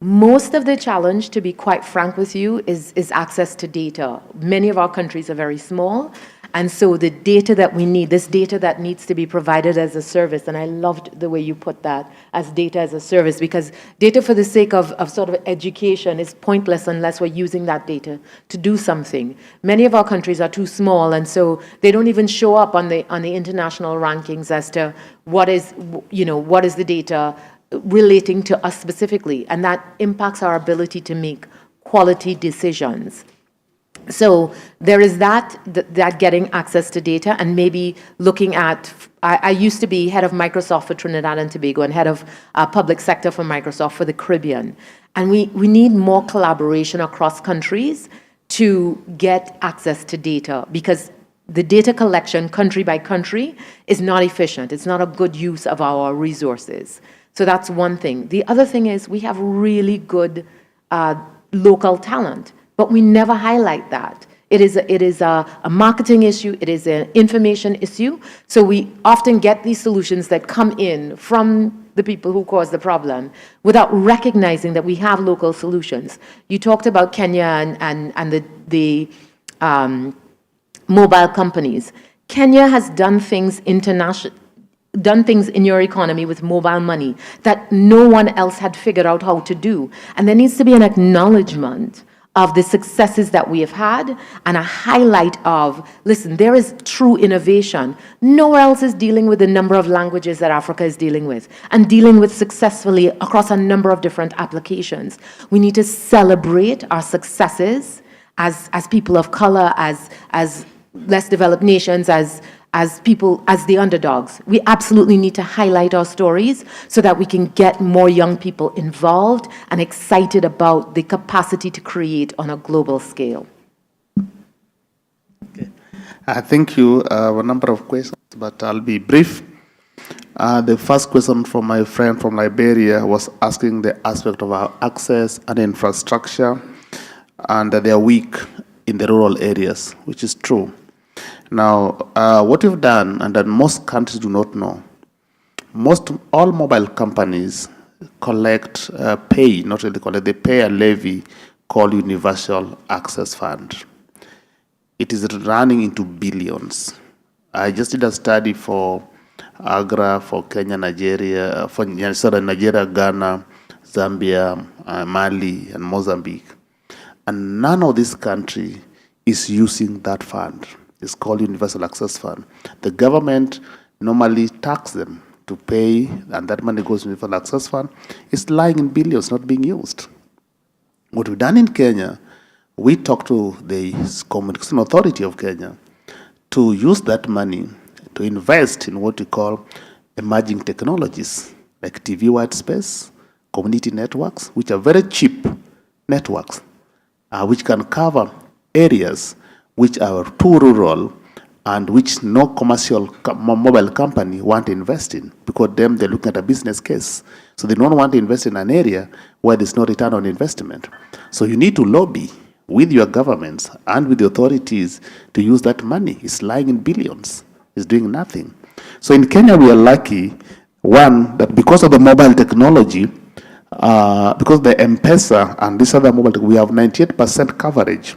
most of the challenge, to be quite frank with you, is access to data. Many of our countries are very small, and so the data that we need, this data that needs to be provided as a service, and I loved the way you put that, as data as a service, because data for the sake of sort of education is pointless unless we're using that data to do something. Many of our countries are too small, and so they don't even show up on the international rankings as to what is the data relating to us specifically, and that impacts our ability to make quality decisions. So there is that getting access to data, and maybe looking at, I used to be head of Microsoft for Trinidad and Tobago and head of public sector for Microsoft for the Caribbean. And we need more collaboration across countries to get access to data, because the data collection country by country is not efficient. It's not a good use of our resources. So that's one thing. The other thing is we have really good local talent, but we never highlight that. It is a marketing issue. It is an information issue. So we often get these solutions that come in from the people who cause the problem without recognizing that we have local solutions. You talked about Kenya and the mobile companies. Kenya has done things in your economy with mobile money that no one else had figured out how to do. And there needs to be an acknowledgement of the successes that we have had and a highlight of, listen, there is true innovation. Nowhere else is dealing with the number of languages that Africa is dealing with and dealing with successfully across a number of different applications. We need to celebrate our successes as people of color, as less developed nations, as people, as the underdogs. We absolutely need to highlight our stories so that we can get more young people involved and excited about the capacity to create on a global scale. Okay. Thank you. A number of questions, but I'll be brief. The first question from my friend from Liberia was asking the aspect of our access and infrastructure, and that they are weak in the rural areas, which is true. Now, what we've done, and that most countries do not know, all mobile companies collect, they pay a levy called Universal Access Fund. It is running into billions. I just did a study for Agra, for Kenya, Nigeria, Nigeria, Ghana, Zambia, Mali, and Mozambique. And none of this country is using that fund. It's called Universal Access Fund. The government normally tax them to pay, and that money goes to Universal Access Fund. It's lying in billions, not being used. What we've done in Kenya, we talked to the Communication Authority of Kenya to use that money to invest in what we call emerging technologies, like TV white space, community networks, which are very cheap networks, which can cover areas which are too rural and which no commercial mobile company want to invest in, because they're looking at a business case. So they don't want to invest in an area where there's no return on investment. So you need to lobby with your governments and with the authorities to use that money. It's lying in billions. It's doing nothing. So in Kenya, we are lucky, one, that because of the mobile technology, because the M-Pesa and this other mobile, we have 98% coverage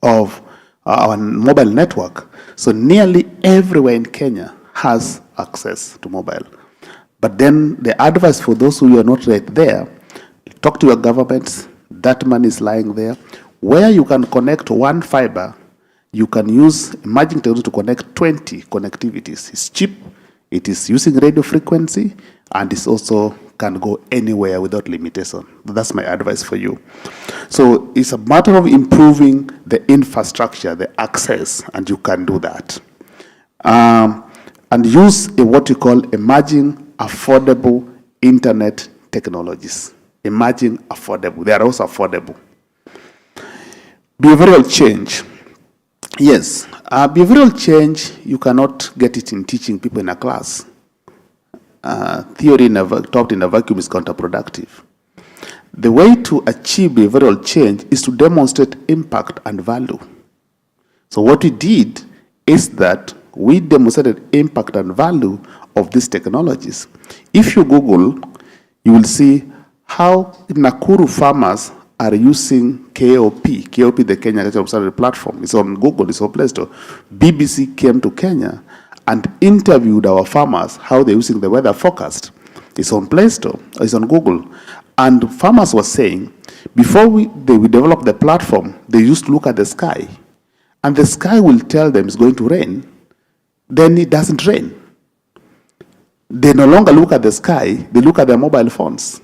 of our mobile network. So nearly everywhere in Kenya has access to mobile. But then the advice for those who are not right there, talk to your governments, that money is lying there. Where you can connect one fiber, you can use emerging technology to connect 20 connectivities. It's cheap, it is using radio frequency, and it also can go anywhere without limitation. That's my advice for you. So it's a matter of improving the infrastructure, the access, and you can do that. And use what you call emerging affordable internet technologies. Emerging affordable, they are also affordable. Behavioral change. Yes, behavioral change, you cannot get it in teaching people in a class. Theory taught in a vacuum is counterproductive. The way to achieve behavioral change is to demonstrate impact and value. So what we did is that we demonstrated impact and value of these technologies. If you Google, you will see how Nakuru farmers are using KOP, the Kenya Agricultural Observatory Platform. It's on Google, it's on Play Store. BBC came to Kenya and interviewed our farmers how they're using the weather forecast. It's on Play Store, it's on Google. And farmers were saying, before we developed the platform, they used to look at the sky. And the sky will tell them it's going to rain. Then it doesn't rain. They no longer look at the sky, they look at their mobile phones.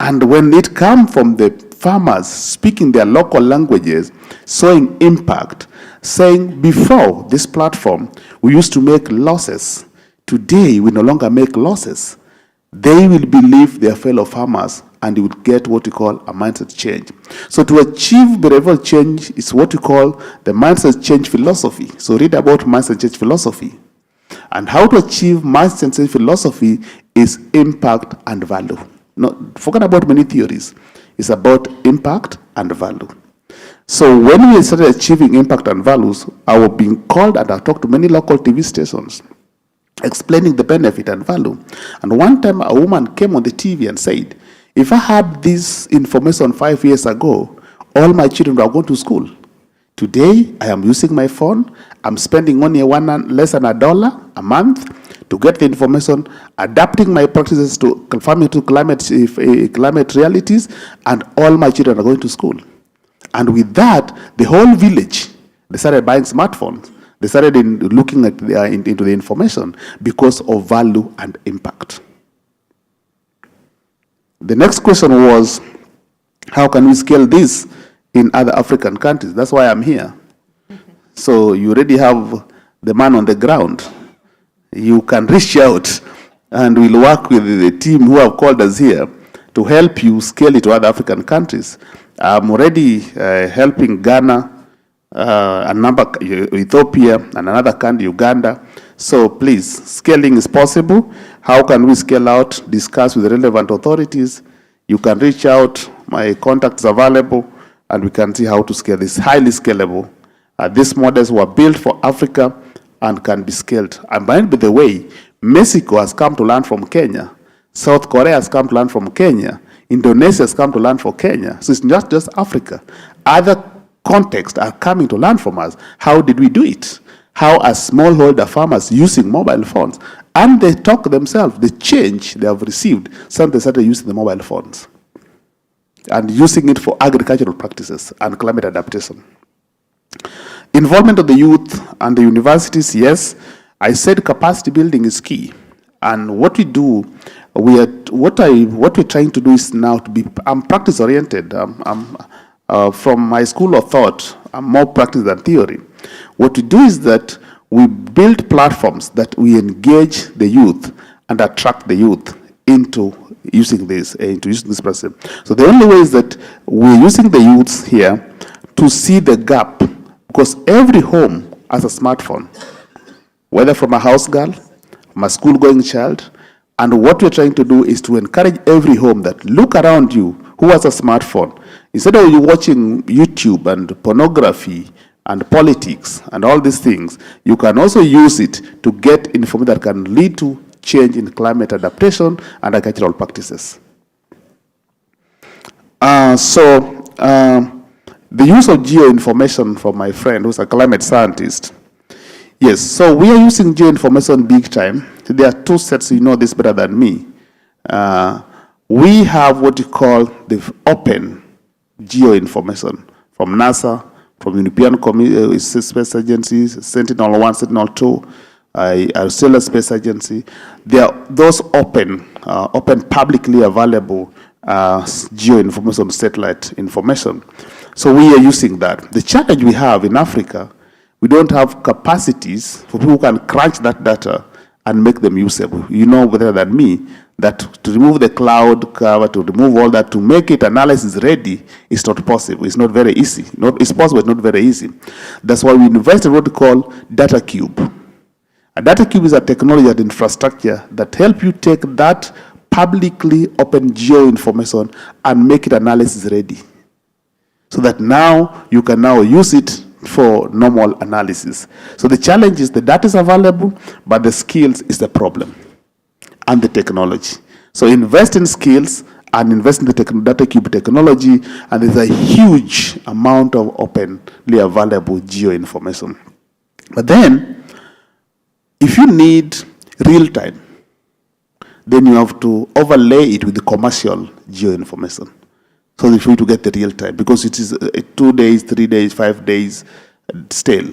And when it comes from the farmers speaking their local languages, showing impact, saying before this platform, we used to make losses. Today, we no longer make losses. They will believe their fellow farmers and you will get what we call a mindset change. So to achieve behavioral change is what we call the mindset change philosophy. So read about mindset change philosophy. And how to achieve mindset change philosophy is impact and value. Not forget about many theories. It's about impact and value. So when we started achieving impact and values, I was being called and I talked to many local TV stations explaining the benefit and value. And one time a woman came on the TV and said, if I had this information 5 years ago, all my children were going to school. Today, I am using my phone. I'm spending only less than $1 a month to get the information, adapting my practices to climate realities, and all my children are going to school. And with that, the whole village, they started buying smartphones. They started looking at into the information because of value and impact. The next question was, how can we scale this in other African countries? That's why I'm here. So you already have the man on the ground. You can reach out and we'll work with the team who have called us here to help you scale it to other African countries. I'm already helping Ghana, Ethiopia, and another country, Uganda. So please, scaling is possible. How can we scale out? Discuss with the relevant authorities. You can reach out. My contacts are available, and we can see how to scale this. Highly scalable. These models were built for Africa and can be scaled. And by the way, Mexico has come to learn from Kenya. South Korea has come to learn from Kenya. Indonesia has come to learn from Kenya. So it's not just Africa. Other contexts are coming to learn from us. How did we do it? How are smallholder farmers using mobile phones? And they talk themselves, the change they have received since they started using the mobile phones and using it for agricultural practices and climate adaptation. Involvement of the youth and the universities, yes. I said capacity building is key. And what we do, what we're trying to do is now to be, I'm practice oriented. From my school of thought, I'm more practice than theory. What we do is that we build platforms that we engage the youth and attract the youth into using this process. So the only way is that we're using the youths here to see the gap, because every home has a smartphone, whether from a house girl, from a school-going child, and what we're trying to do is to encourage every home that look around you who has a smartphone. Instead of you watching YouTube and pornography and politics and all these things, you can also use it to get information that can lead to change in climate adaptation and agricultural practices. The use of geoinformation from my friend who's a climate scientist. Yes, so we are using geoinformation big time. There are two sets, you know this better than me. we have what you call the open geoinformation from NASA, from European Space Agencies, Sentinel-1, Sentinel-2, Australian Space Agency. They are those open publicly available geoinformation, satellite information. So we are using that. The challenge we have in Africa, we don't have capacities for people who can crunch that data and make them usable. You know better than me that to remove the cloud cover, to remove all that, to make it analysis ready is not possible. It's not very easy. It's possible, it's not very easy. That's why we invest in what we call data cube. A data cube is a technology and infrastructure that help you take that publicly open geo information and make it analysis ready. So that now you can now use it for normal analysis. So the challenge is the data is available, but the skills is the problem, and the technology. So invest in skills and invest in the data cube technology, and there's a huge amount of openly available geo information. But then, if you need real time, then you have to overlay it with the commercial geo information. So if you to get the real time, because it is 2 days, 3 days, 5 days still.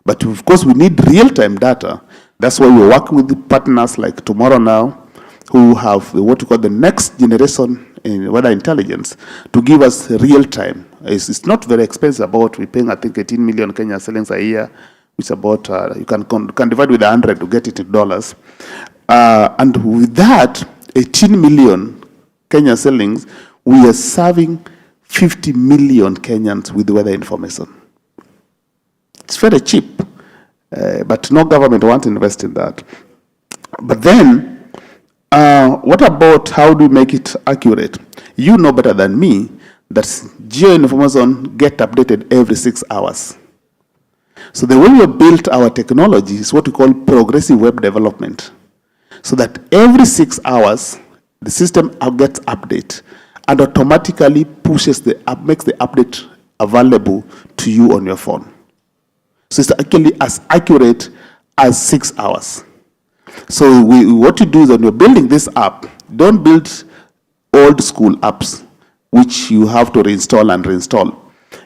But of course, we need real time data. That's why we're working with partners like Tomorrow Now, who have what we call the next generation in weather intelligence to give us real time. It's not very expensive. We're paying, I think, 18 million Kenya shillings a year, which is about, you can divide with 100 to get it in dollars. And with that, 18 million Kenya shillings, we are serving 50 million Kenyans with weather information. It's very cheap, but no government wants to invest in that. But then, what about how do we make it accurate? You know better than me that geo information get updated every 6 hours. So the way we built our technology is what we call progressive web development. So that every 6 hours, the system gets update and automatically pushes makes the update available to you on your phone. So it's actually as accurate as 6 hours. So what you do is when you're building this app, don't build old school apps, which you have to reinstall and reinstall.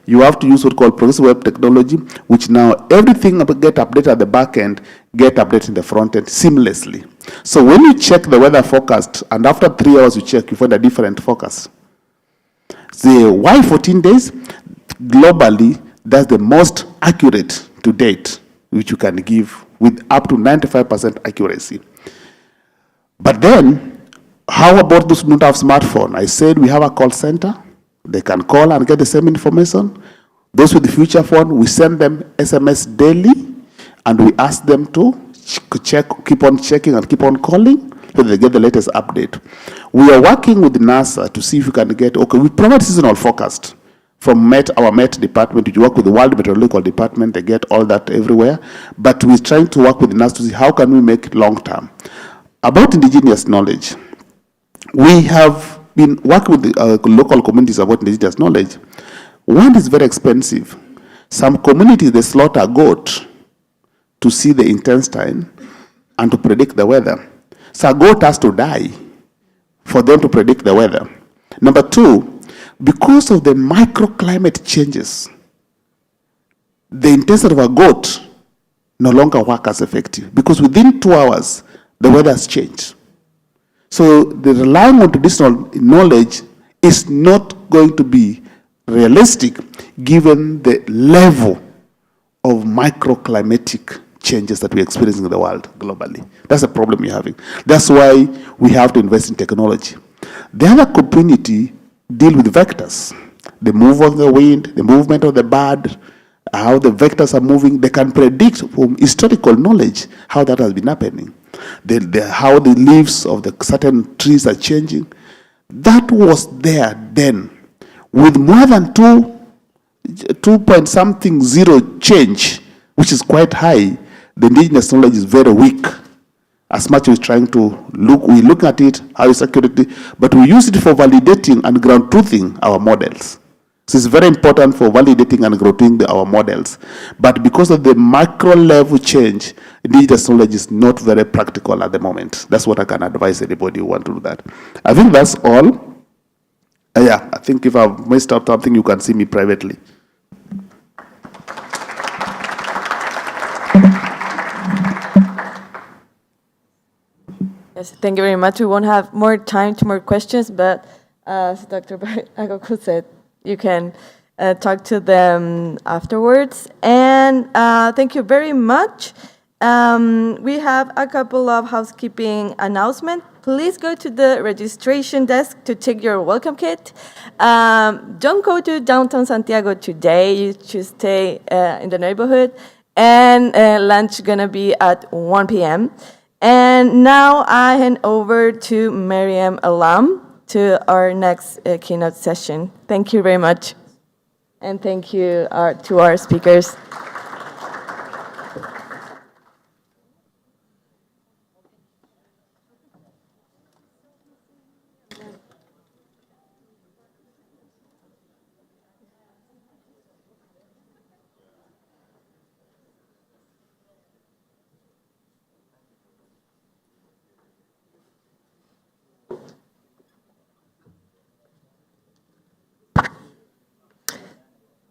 You have to use what called progressive web technology, which now everything get updated at the back end, get updated in the front end seamlessly. So when you check the weather forecast, and after 3 hours you check, you find a different forecast. The Y 14 days, globally, that's the most accurate to date, which you can give with up to 95% accuracy. But then, how about those who don't have smartphone? I said we have a call center. They can call and get the same information. Those with the future phone, we send them SMS daily, and we ask them to check, keep on checking and keep on calling so they get the latest update. We are working with NASA to see if we can get, we provide seasonal forecast from our Met department. We work with the World Meteorological Department. They get all that everywhere. But we're trying to work with NASA to see how can we make it long term. About indigenous knowledge, we have been working with the local communities about indigenous knowledge. One is very expensive. Some communities, they slaughter a goat to see the intestine and to predict the weather. So a goat has to die for them to predict the weather. Number two, because of the microclimate changes, the intestine of a goat no longer work as effective because within 2 hours, the weather has changed. So the relying on traditional knowledge is not going to be realistic given the level of microclimatic changes that we're experiencing in the world globally. That's a problem we're having. That's why we have to invest in technology. The other community deal with vectors. The move of the wind, the movement of the bird, how the vectors are moving. They can predict from historical knowledge how that has been happening. How the leaves of the certain trees are changing. That was there then. With more than 2 point something zero change, which is quite high, the indigenous knowledge is very weak. As much as we're trying to we look at it, how it's accurate, but we use it for validating and ground truthing our models. So it's very important for validating and growing our models. But because of the macro level change, digital technology is not very practical at the moment. That's what I can advise anybody who want to do that. I think that's all. Yeah, I think if I've messed up something, you can see me privately. Yes, thank you very much. We won't have more time to more questions, but as Dr. Agoku said, you can talk to them afterwards. And thank you very much. We have a couple of housekeeping announcements. Please go to the registration desk to take your welcome kit. Don't go to downtown Santiago today. You should stay in the neighborhood. And lunch gonna be at 1 p.m. And now I hand over to Mariam Alam to our next keynote session. Thank you very much. And thank you to our speakers.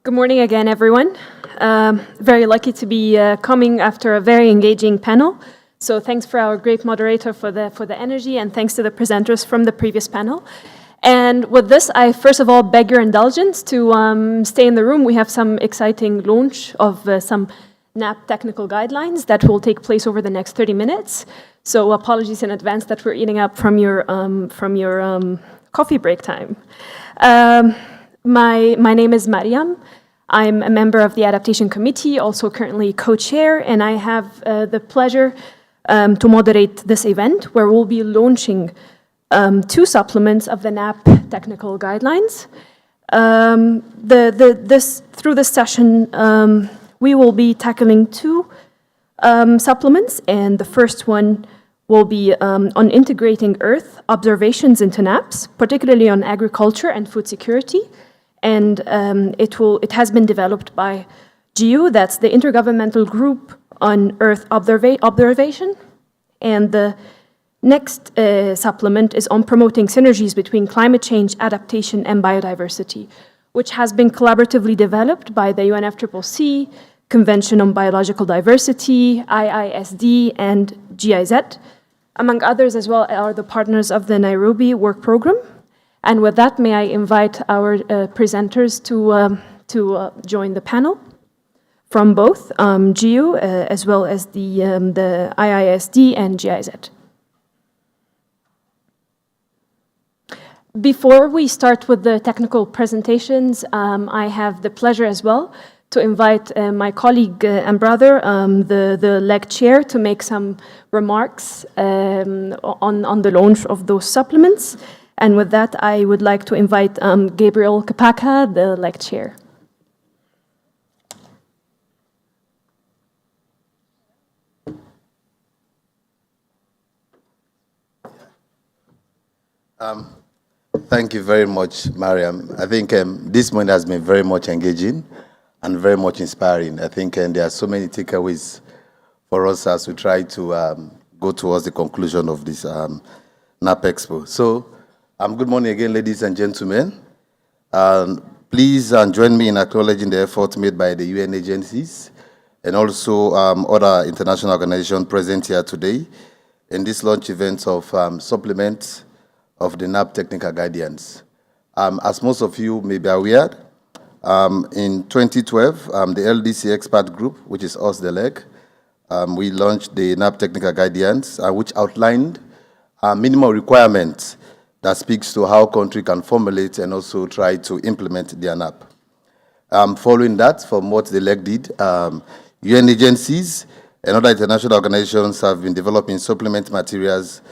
Good morning again, everyone. Very lucky to be coming after a very engaging panel. So thanks for our great moderator for the energy, and thanks to the presenters from the previous panel. And with this, I first of all beg your indulgence to stay in the room. We have some exciting launch of some NAP technical guidelines that will take place over the next 30 minutes. So apologies in advance that we're eating up from your coffee break time. My name is Mariam. I'm a member of the Adaptation Committee, also currently co-chair, and I have the pleasure to moderate this event where we'll be launching 2 supplements of the NAP technical guidelines. Through this session, we will be tackling 2 supplements, and the first one will be on integrating Earth observations into NAPs, particularly on agriculture and food security. And it has been developed by GU, that's the Intergovernmental Group on Earth Observation. And the next supplement is on promoting synergies between climate change, adaptation, and biodiversity, which has been collaboratively developed by the UNFCCC, Convention on Biological Diversity, IISD, and GIZ. Among others as well are the partners of the Nairobi Work Program. And with that, may I invite our presenters to join the panel from both GU as well as the IISD and GIZ. Before we start with the technical presentations, I have the pleasure as well to invite my colleague and brother, the LEG chair, to make some remarks on the launch of those supplements. And with that, I would like to invite Gabriel Kapaka, the LEG chair. Thank you very much, Mariam. I think this morning has been very much engaging and very much inspiring. I think there are so many takeaways for us as we try to go towards the conclusion of this NAP Expo. So, good morning again, ladies and gentlemen. Please join me in acknowledging the effort made by the UN agencies and also other international organizations present here today in this launch event of supplement of the NAP technical guidance. As most of you may be aware, in 2012, the LDC expert group, which is us, the LEG, we launched the NAP technical guidance, which outlined minimum requirements that speaks to how country can formulate and also try to implement their NAP. Following that, from what the LEG did, UN agencies and other international organizations have been developing supplement materials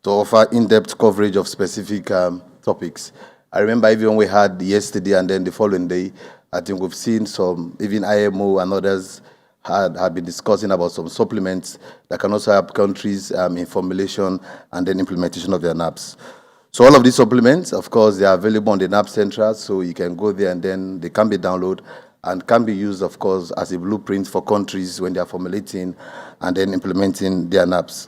to offer in-depth coverage of specific topics. I remember even we had yesterday and then the following day, I think we've seen some, even IMO and others had been discussing about some supplements that can also help countries in formulation and then implementation of their NAPs. So all of these supplements, of course, they are available on the NAP Central, so you can go there and then they can be downloaded and can be used, of course, as a blueprint for countries when they are formulating and then implementing their NAPs.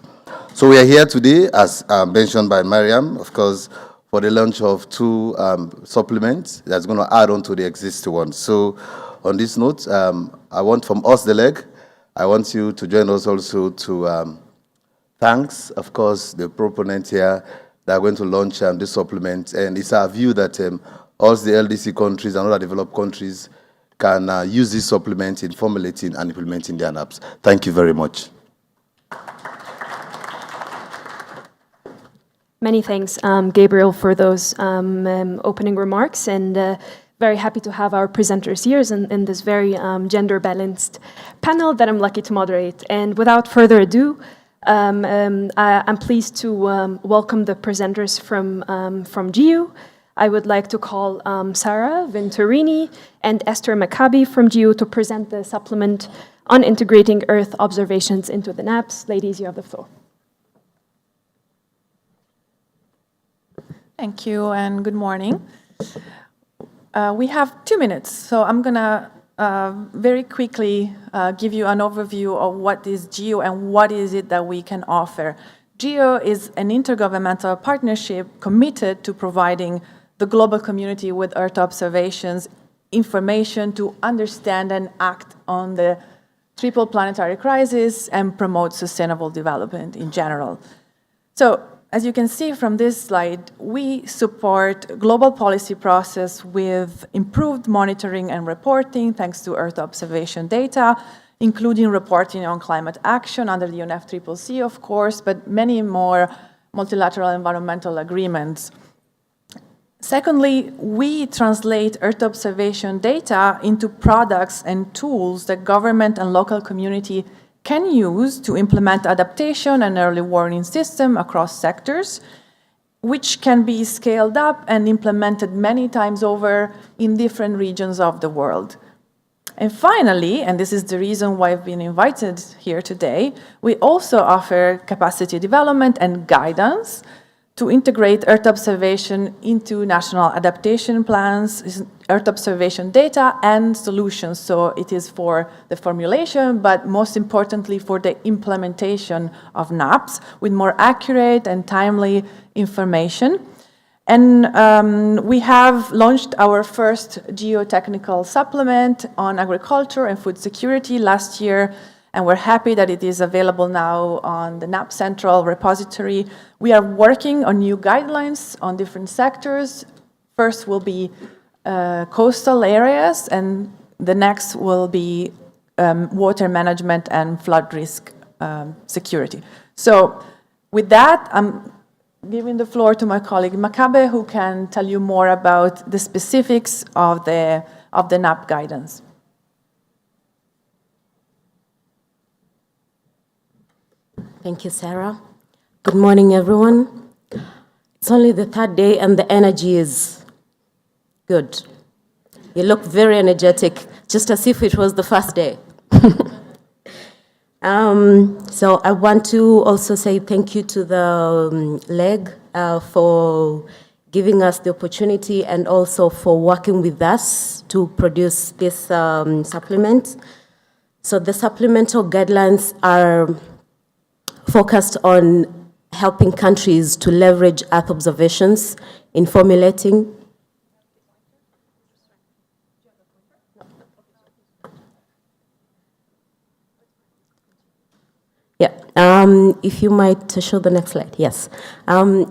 So we are here today, as mentioned by Mariam, of course, for the launch of 2 supplements that's going to add on to the existing ones. So on this note, I want from us, the leg, I want you to join us also to thanks, of course, the proponents here that are going to launch this supplement. And it's our view that all the LDC countries and other developed countries can use this supplement in formulating and implementing their NAPs. Thank you very much. Many thanks, Gabriel, for those opening remarks, and very happy to have our presenters here in this very gender-balanced panel that I'm lucky to moderate. And without further ado, I'm pleased to welcome the presenters from GEO. I would like to call Sarah Venturini and Esther Maccabi from GEO to present the supplement on integrating Earth observations into the NAPs. Ladies, you have the floor. Thank you and good morning. We have 2 minutes, so I'm going to very quickly give you an overview of what is GEO and what is it that we can offer. GEO is an intergovernmental partnership committed to providing the global community with Earth observations, information to understand and act on the triple planetary crisis and promote sustainable development in general. So, as you can see from this slide, we support global policy process with improved monitoring and reporting thanks to Earth observation data, including reporting on climate action under the UNFCCC, of course, but many more multilateral environmental agreements. Secondly, we translate Earth observation data into products and tools that government and local community can use to implement adaptation and early warning system across sectors, which can be scaled up and implemented many times over in different regions of the world. And finally, and this is the reason why I've been invited here today, we also offer capacity development and guidance to integrate Earth observation into national adaptation plans, Earth observation data and solutions. So it is for the formulation, but most importantly for the implementation of NAPs with more accurate and timely information. And we have launched our first geotechnical supplement on agriculture and food security last year, and we're happy that it is available now on the NAP Central repository. We are working on new guidelines on different sectors. First will be coastal areas, and the next will be water management and flood risk security. So with that, I'm giving the floor to my colleague Maccabi, who can tell you more about the specifics of the NAP guidance. Thank you, Sarah. Good morning, everyone. It's only the 3rd day and the energy is good. You look very energetic, just as if it was the first day. So I want to also say thank you to the LEG for giving us the opportunity and also for working with us to produce this supplement. So the supplemental guidelines are focused on helping countries to leverage Earth observations in formulating. Yeah, if you might show the next slide, yes.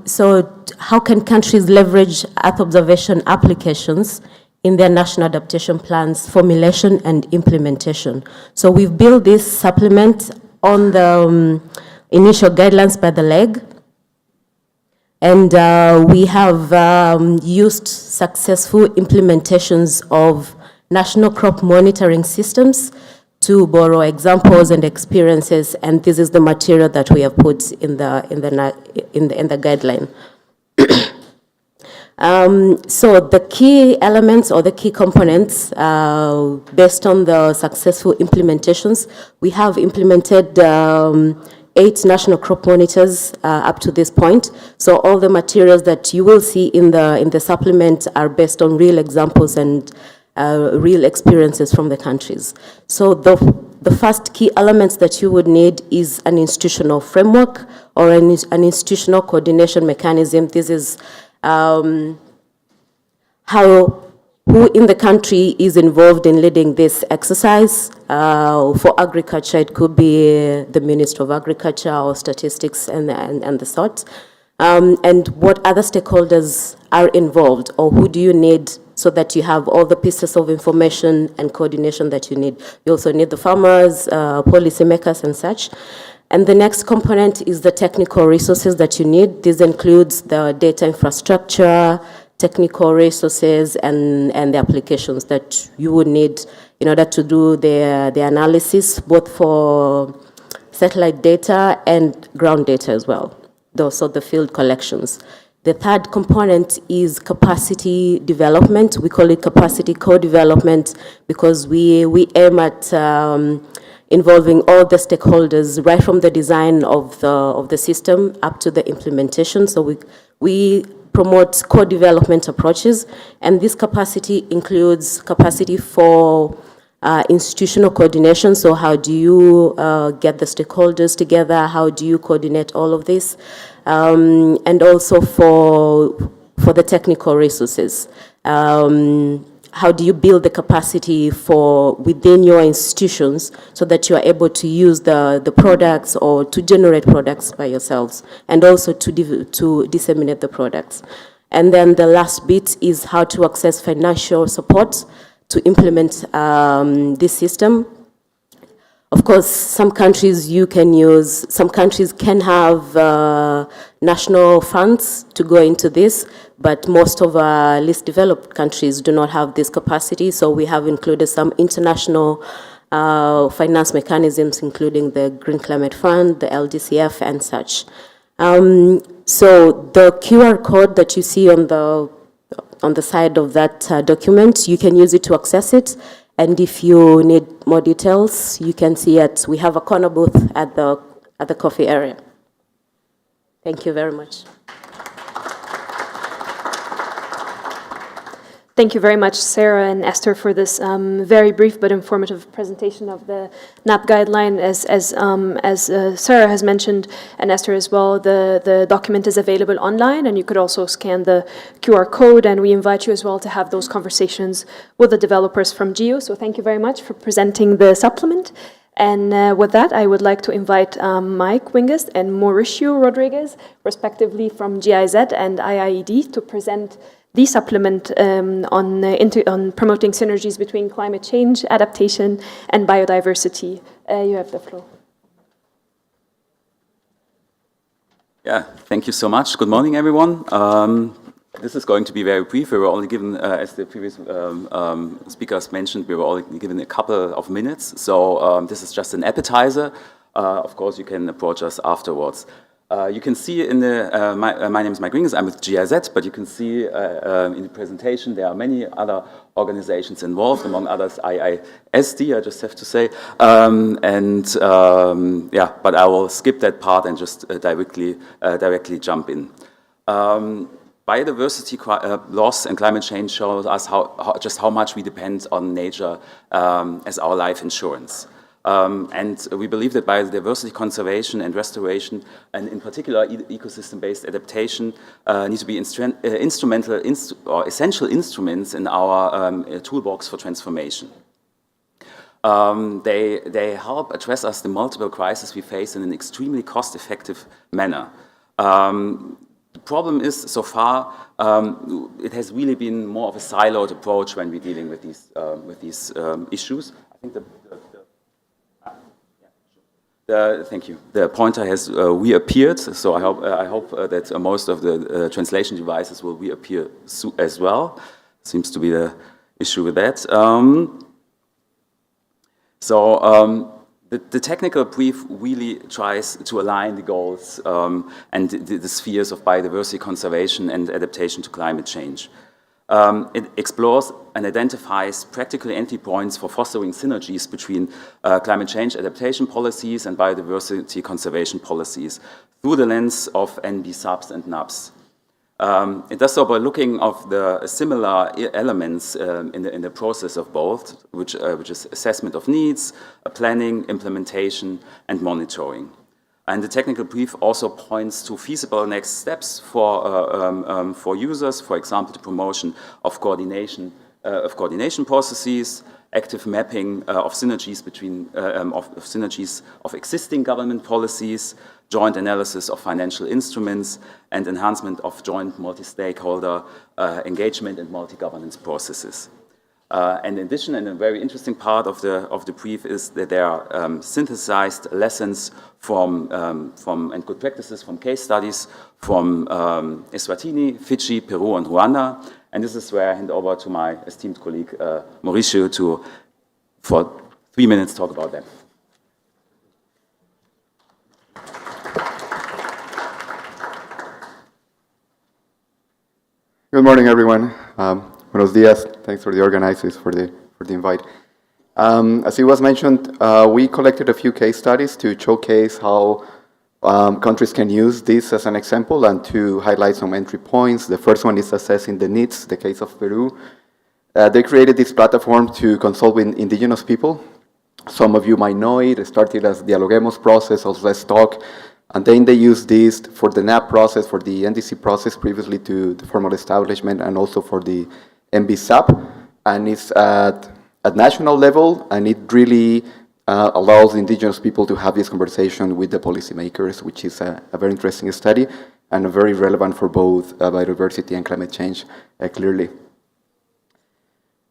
So how can countries leverage Earth observation applications in their national adaptation plans, formulation and implementation? So we've built this supplement on the initial guidelines by the LEG, and we have used successful implementations of national crop monitoring systems to borrow examples and experiences, and this is the material that we have put in the guideline. So the key elements or the key components, based on the successful implementations, we have implemented 8 national crop monitors up to this point. So all the materials that you will see in the supplement are based on real examples and real experiences from the countries. So the first key elements that you would need is an institutional framework or an institutional coordination mechanism. This is who in the country is involved in leading this exercise. For agriculture, it could be the Minister of Agriculture or Statistics and the sort. And what other stakeholders are involved, or who do you need so that you have all the pieces of information and coordination that you need. You also need the farmers, policymakers and such. And the next component is the technical resources that you need. This includes the data infrastructure, technical resources, and the applications that you would need in order to do the analysis, both for satellite data and ground data as well, also the field collections. The third component is capacity development. We call it capacity co-development because we aim at involving all the stakeholders right from the design of the system up to the implementation. So we promote co-development approaches, and this capacity includes capacity for institutional coordination. So how do you get the stakeholders together? How do you coordinate all of this? And also for the technical resources. How do you build the capacity for within your institutions so that you are able to use the products or to generate products by yourselves, and also to disseminate the products. And then the last bit is how to access financial support to implement this system. Of course, some countries can have national funds to go into this, but most of our least developed countries do not have this capacity, so we have included some international finance mechanisms, including the Green Climate Fund, the LDCF, and such. So the QR code that you see on the side of that document, you can use it to access it. And if you need more details, you can see we have a corner booth at the coffee area. Thank you very much. Thank you very much, Sarah and Esther, for this very brief but informative presentation of the NAP guideline. As Sarah has mentioned, and Esther as well, the document is available online, and you could also scan the QR code, and we invite you as well to have those conversations with the developers from GEO. So thank you very much for presenting the supplement. And with that, I would like to invite Mike Wingest and Mauricio Rodriguez, respectively from GIZ and IIED, to present the supplement on promoting synergies between climate change, adaptation, and biodiversity. You have the floor. Yeah, thank you so much. Good morning, everyone. This is going to be very brief. We were only given, as the previous speakers mentioned, we were only given a couple of minutes. So this is just an appetizer. Of course, you can approach us afterwards. You can see in the, my name is Mike Ringes, I'm with GIZ, but you can see in the presentation there are many other organizations involved, among others IISD, I just have to say. Yeah, but I will skip that part and just directly jump in. Biodiversity loss and climate change shows us just how much we depend on nature as our life insurance. And we believe that biodiversity conservation and restoration, and in particular ecosystem-based adaptation, need to be instrumental or essential instruments in our toolbox for transformation. They help address the multiple crises we face in an extremely cost-effective manner. The problem is, so far, it has really been more of a siloed approach when we're dealing with these issues. I think thank you. The pointer has reappeared, so I hope that most of the translation devices will reappear as well. Seems to be the issue with that. The technical brief really tries to align the goals and the spheres of biodiversity conservation and adaptation to climate change. It explores and identifies practical entry points for fostering synergies between climate change adaptation policies and biodiversity conservation policies through the lens of NB subs and NUBs. It does so by looking of the similar elements in the process of both, which is assessment of needs, planning, implementation, and monitoring. And the technical brief also points to feasible next steps for users, for example, the promotion of coordination processes, active mapping of synergies between synergies of existing government policies, joint analysis of financial instruments, and enhancement of joint multi-stakeholder engagement and multi-governance processes. And in addition, and a very interesting part of the brief is that there are synthesized lessons from and good practices from case studies from Eswatini, Fiji, Peru, and Rwanda. And this is where I hand over to my esteemed colleague Mauricio to, for 3 minutes, talk about that. Good morning, everyone. Buenos dias. Thanks for the organizers for the invite. As it was mentioned, we collected a few case studies to showcase how countries can use this as an example and to highlight some entry points. The first one is assessing the needs, the case of Peru. They created this platform to consult with indigenous people. Some of you might know it. It started as Dialoguemos process of Let's Talk, and then they used this for the NAP process, for the NDC process previously to the formal establishment, and also for the MBSAP. And it's at national level, and it really allows indigenous people to have this conversation with the policymakers, which is a very interesting study and very relevant for both biodiversity and climate change, clearly.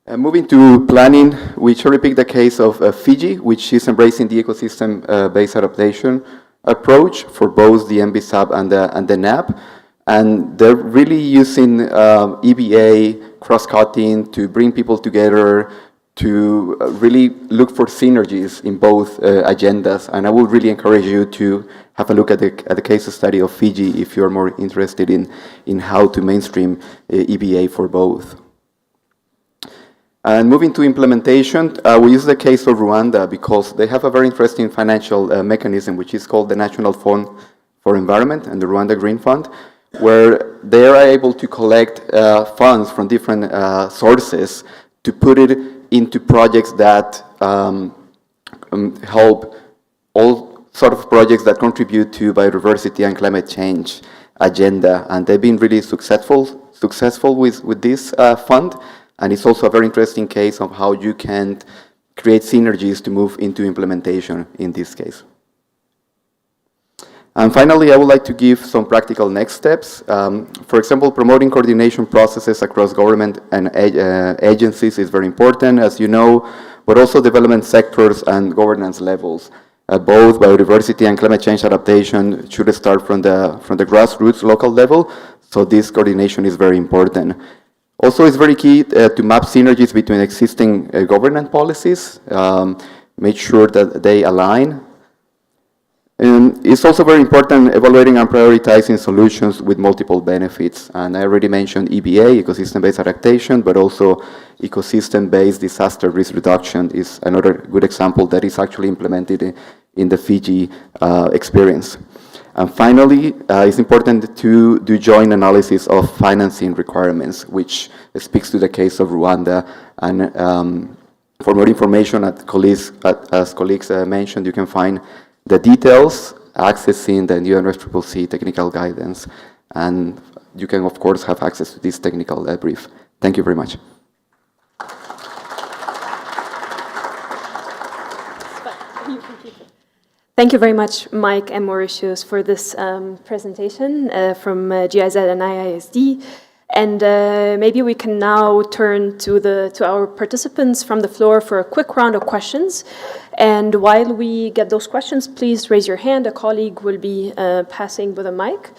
Moving to planning, we cherry-picked the case of Fiji, which is embracing the ecosystem-based adaptation approach for both the MBSAP and the NAP. And they're really using EBA, cross-cutting to bring people together, to really look for synergies in both agendas. And I would really encourage you to have a look at the case study of Fiji if you're more interested in how to mainstream EBA for both. And moving to implementation, we use the case of Rwanda because they have a very interesting financial mechanism, which is called the National Fund for Environment and the Rwanda Green Fund, where they are able to collect funds from different sources to put it into projects that help all sort of projects that contribute to biodiversity and climate change agenda. And they've been really successful with this fund. And it's also a very interesting case of how you can create synergies to move into implementation in this case. And finally, I would like to give some practical next steps. For example, promoting coordination processes across government and agencies is very important, as you know, but also development sectors and governance levels. Both biodiversity and climate change adaptation should start from the grassroots local level, so this coordination is very important. Also, it's very key to map synergies between existing governance policies, make sure that they align. And it's also very important evaluating and prioritizing solutions with multiple benefits. And I already mentioned EBA, ecosystem-based adaptation, but also ecosystem-based disaster risk reduction is another good example that is actually implemented in the Fiji experience. And finally, it's important to do joint analysis of financing requirements, which speaks to the case of Rwanda. And for more information, as colleagues mentioned, you can find the details, accessing the UNFCCC technical guidance. And you can, of course, have access to this technical brief. Thank you very much. Thank you very much, Mike and Mauritius, for this presentation from GIZ and IISD. And maybe we can now turn to our participants from the floor for a quick round of questions. And while we get those questions, please raise your hand. A colleague will be passing with a mic.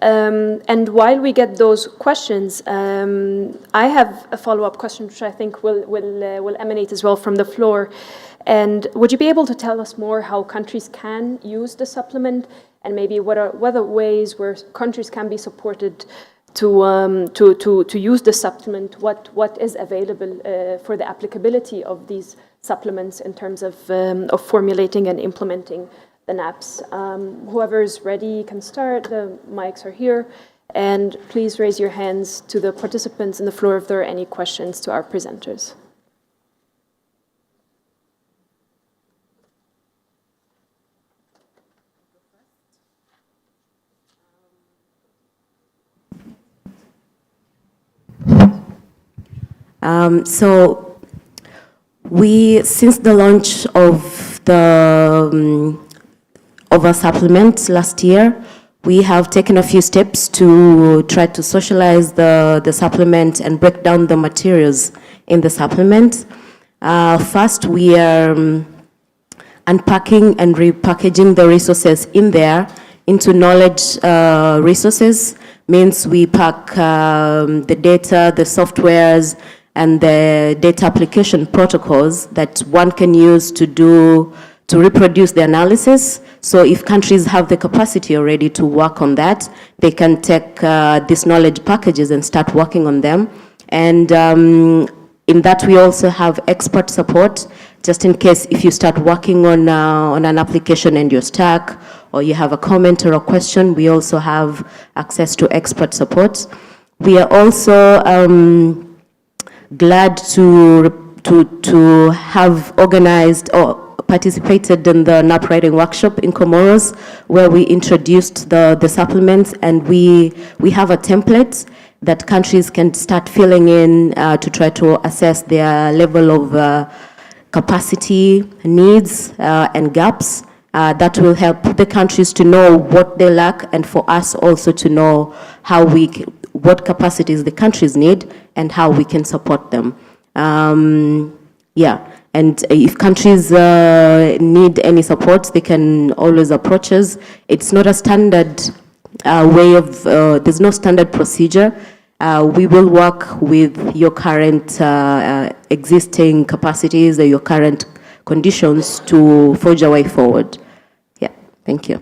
And while we get those questions, I have a follow-up question, which I think will emanate as well from the floor. And would you be able to tell us more how countries can use the supplement, and maybe what are ways where countries can be supported to use the supplement, what is available for the applicability of these supplements in terms of formulating and implementing the NAPs. Whoever is ready can start. The mics are here. And please raise your hands to the participants on the floor if there are any questions to our presenters. So since the launch of our supplement last year, we have taken a few steps to try to socialize the supplement and break down the materials in the supplement. First, we are unpacking and repackaging the resources in there into knowledge resources. Means we pack the data, the softwares, and the data application protocols that one can use to reproduce the analysis. So if countries have the capacity already to work on that, they can take these knowledge packages and start working on them. And in that, we also have expert support, just in case if you start working on an application and you're stuck, or you have a comment or a question, we also have access to expert support. We are also glad to have organized or participated in the NAP writing workshop in Comoros, where we introduced the supplements, and we have a template that countries can start filling in to try to assess their level of capacity, needs, and gaps. That will help the countries to know what they lack, and for us also to know what capacities the countries need and how we can support them. And if countries need any support, they can always approach us. It's not a standard there's no standard procedure. We will work with your current existing capacities or your current conditions to forge a way forward. Yeah, thank you.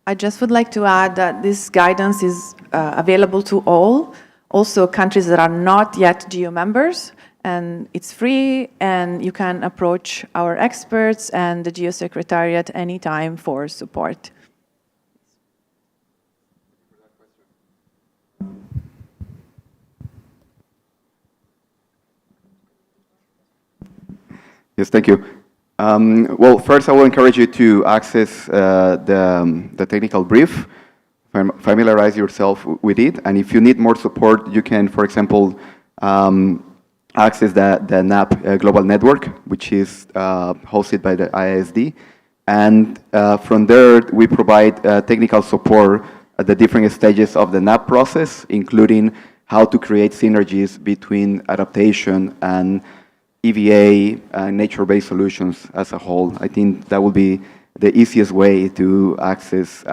I just would like to add that this guidance is available to all, also countries that are not yet GEO members, and it's free, and you can approach our experts and the GEO Secretariat anytime for support. Yes, thank you. Well, first I will encourage you to access the technical brief, familiarize yourself with it, and if you need more support, you can, for example, access the NAP Global Network, which is hosted by the IISD, and from there we provide technical support at the different stages of the NAP process, including how to create synergies between adaptation and EVA and nature-based solutions as a whole. I think that will be the easiest way to access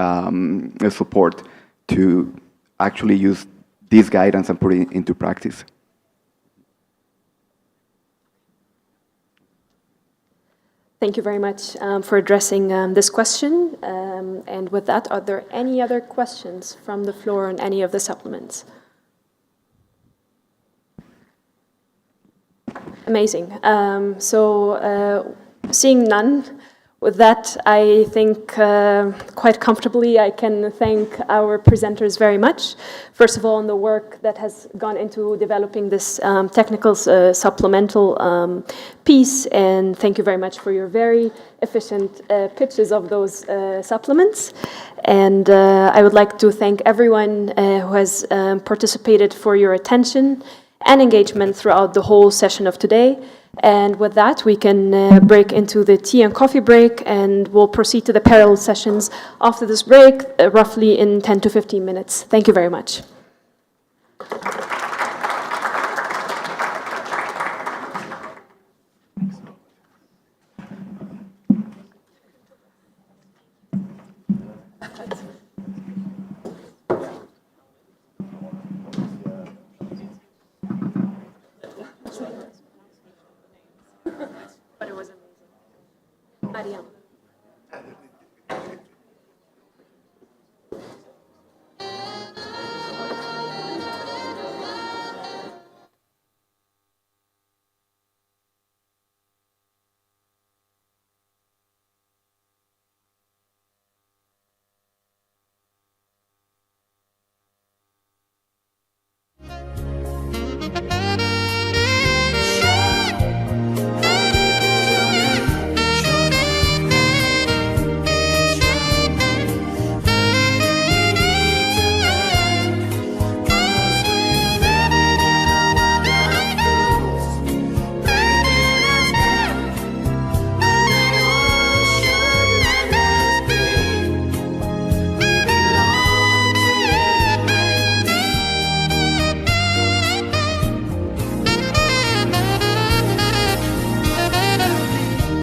support to actually use this guidance and put it into practice. Thank you very much for addressing this question. And with that, are there any other questions from the floor on any of the supplements? Amazing. Seeing none, with that, I think quite comfortably I can thank our presenters very much. First of all, on the work that has gone into developing this technical supplemental piece, and thank you very much for your very efficient pitches of those supplements. And I would like to thank everyone who has participated for your attention and engagement throughout the whole session of today. And with that, we can break into the tea and coffee break, and we'll proceed to the parallel sessions after this break, roughly in 10 to 15 minutes. Thank you very much. But it was amazing. Mariam.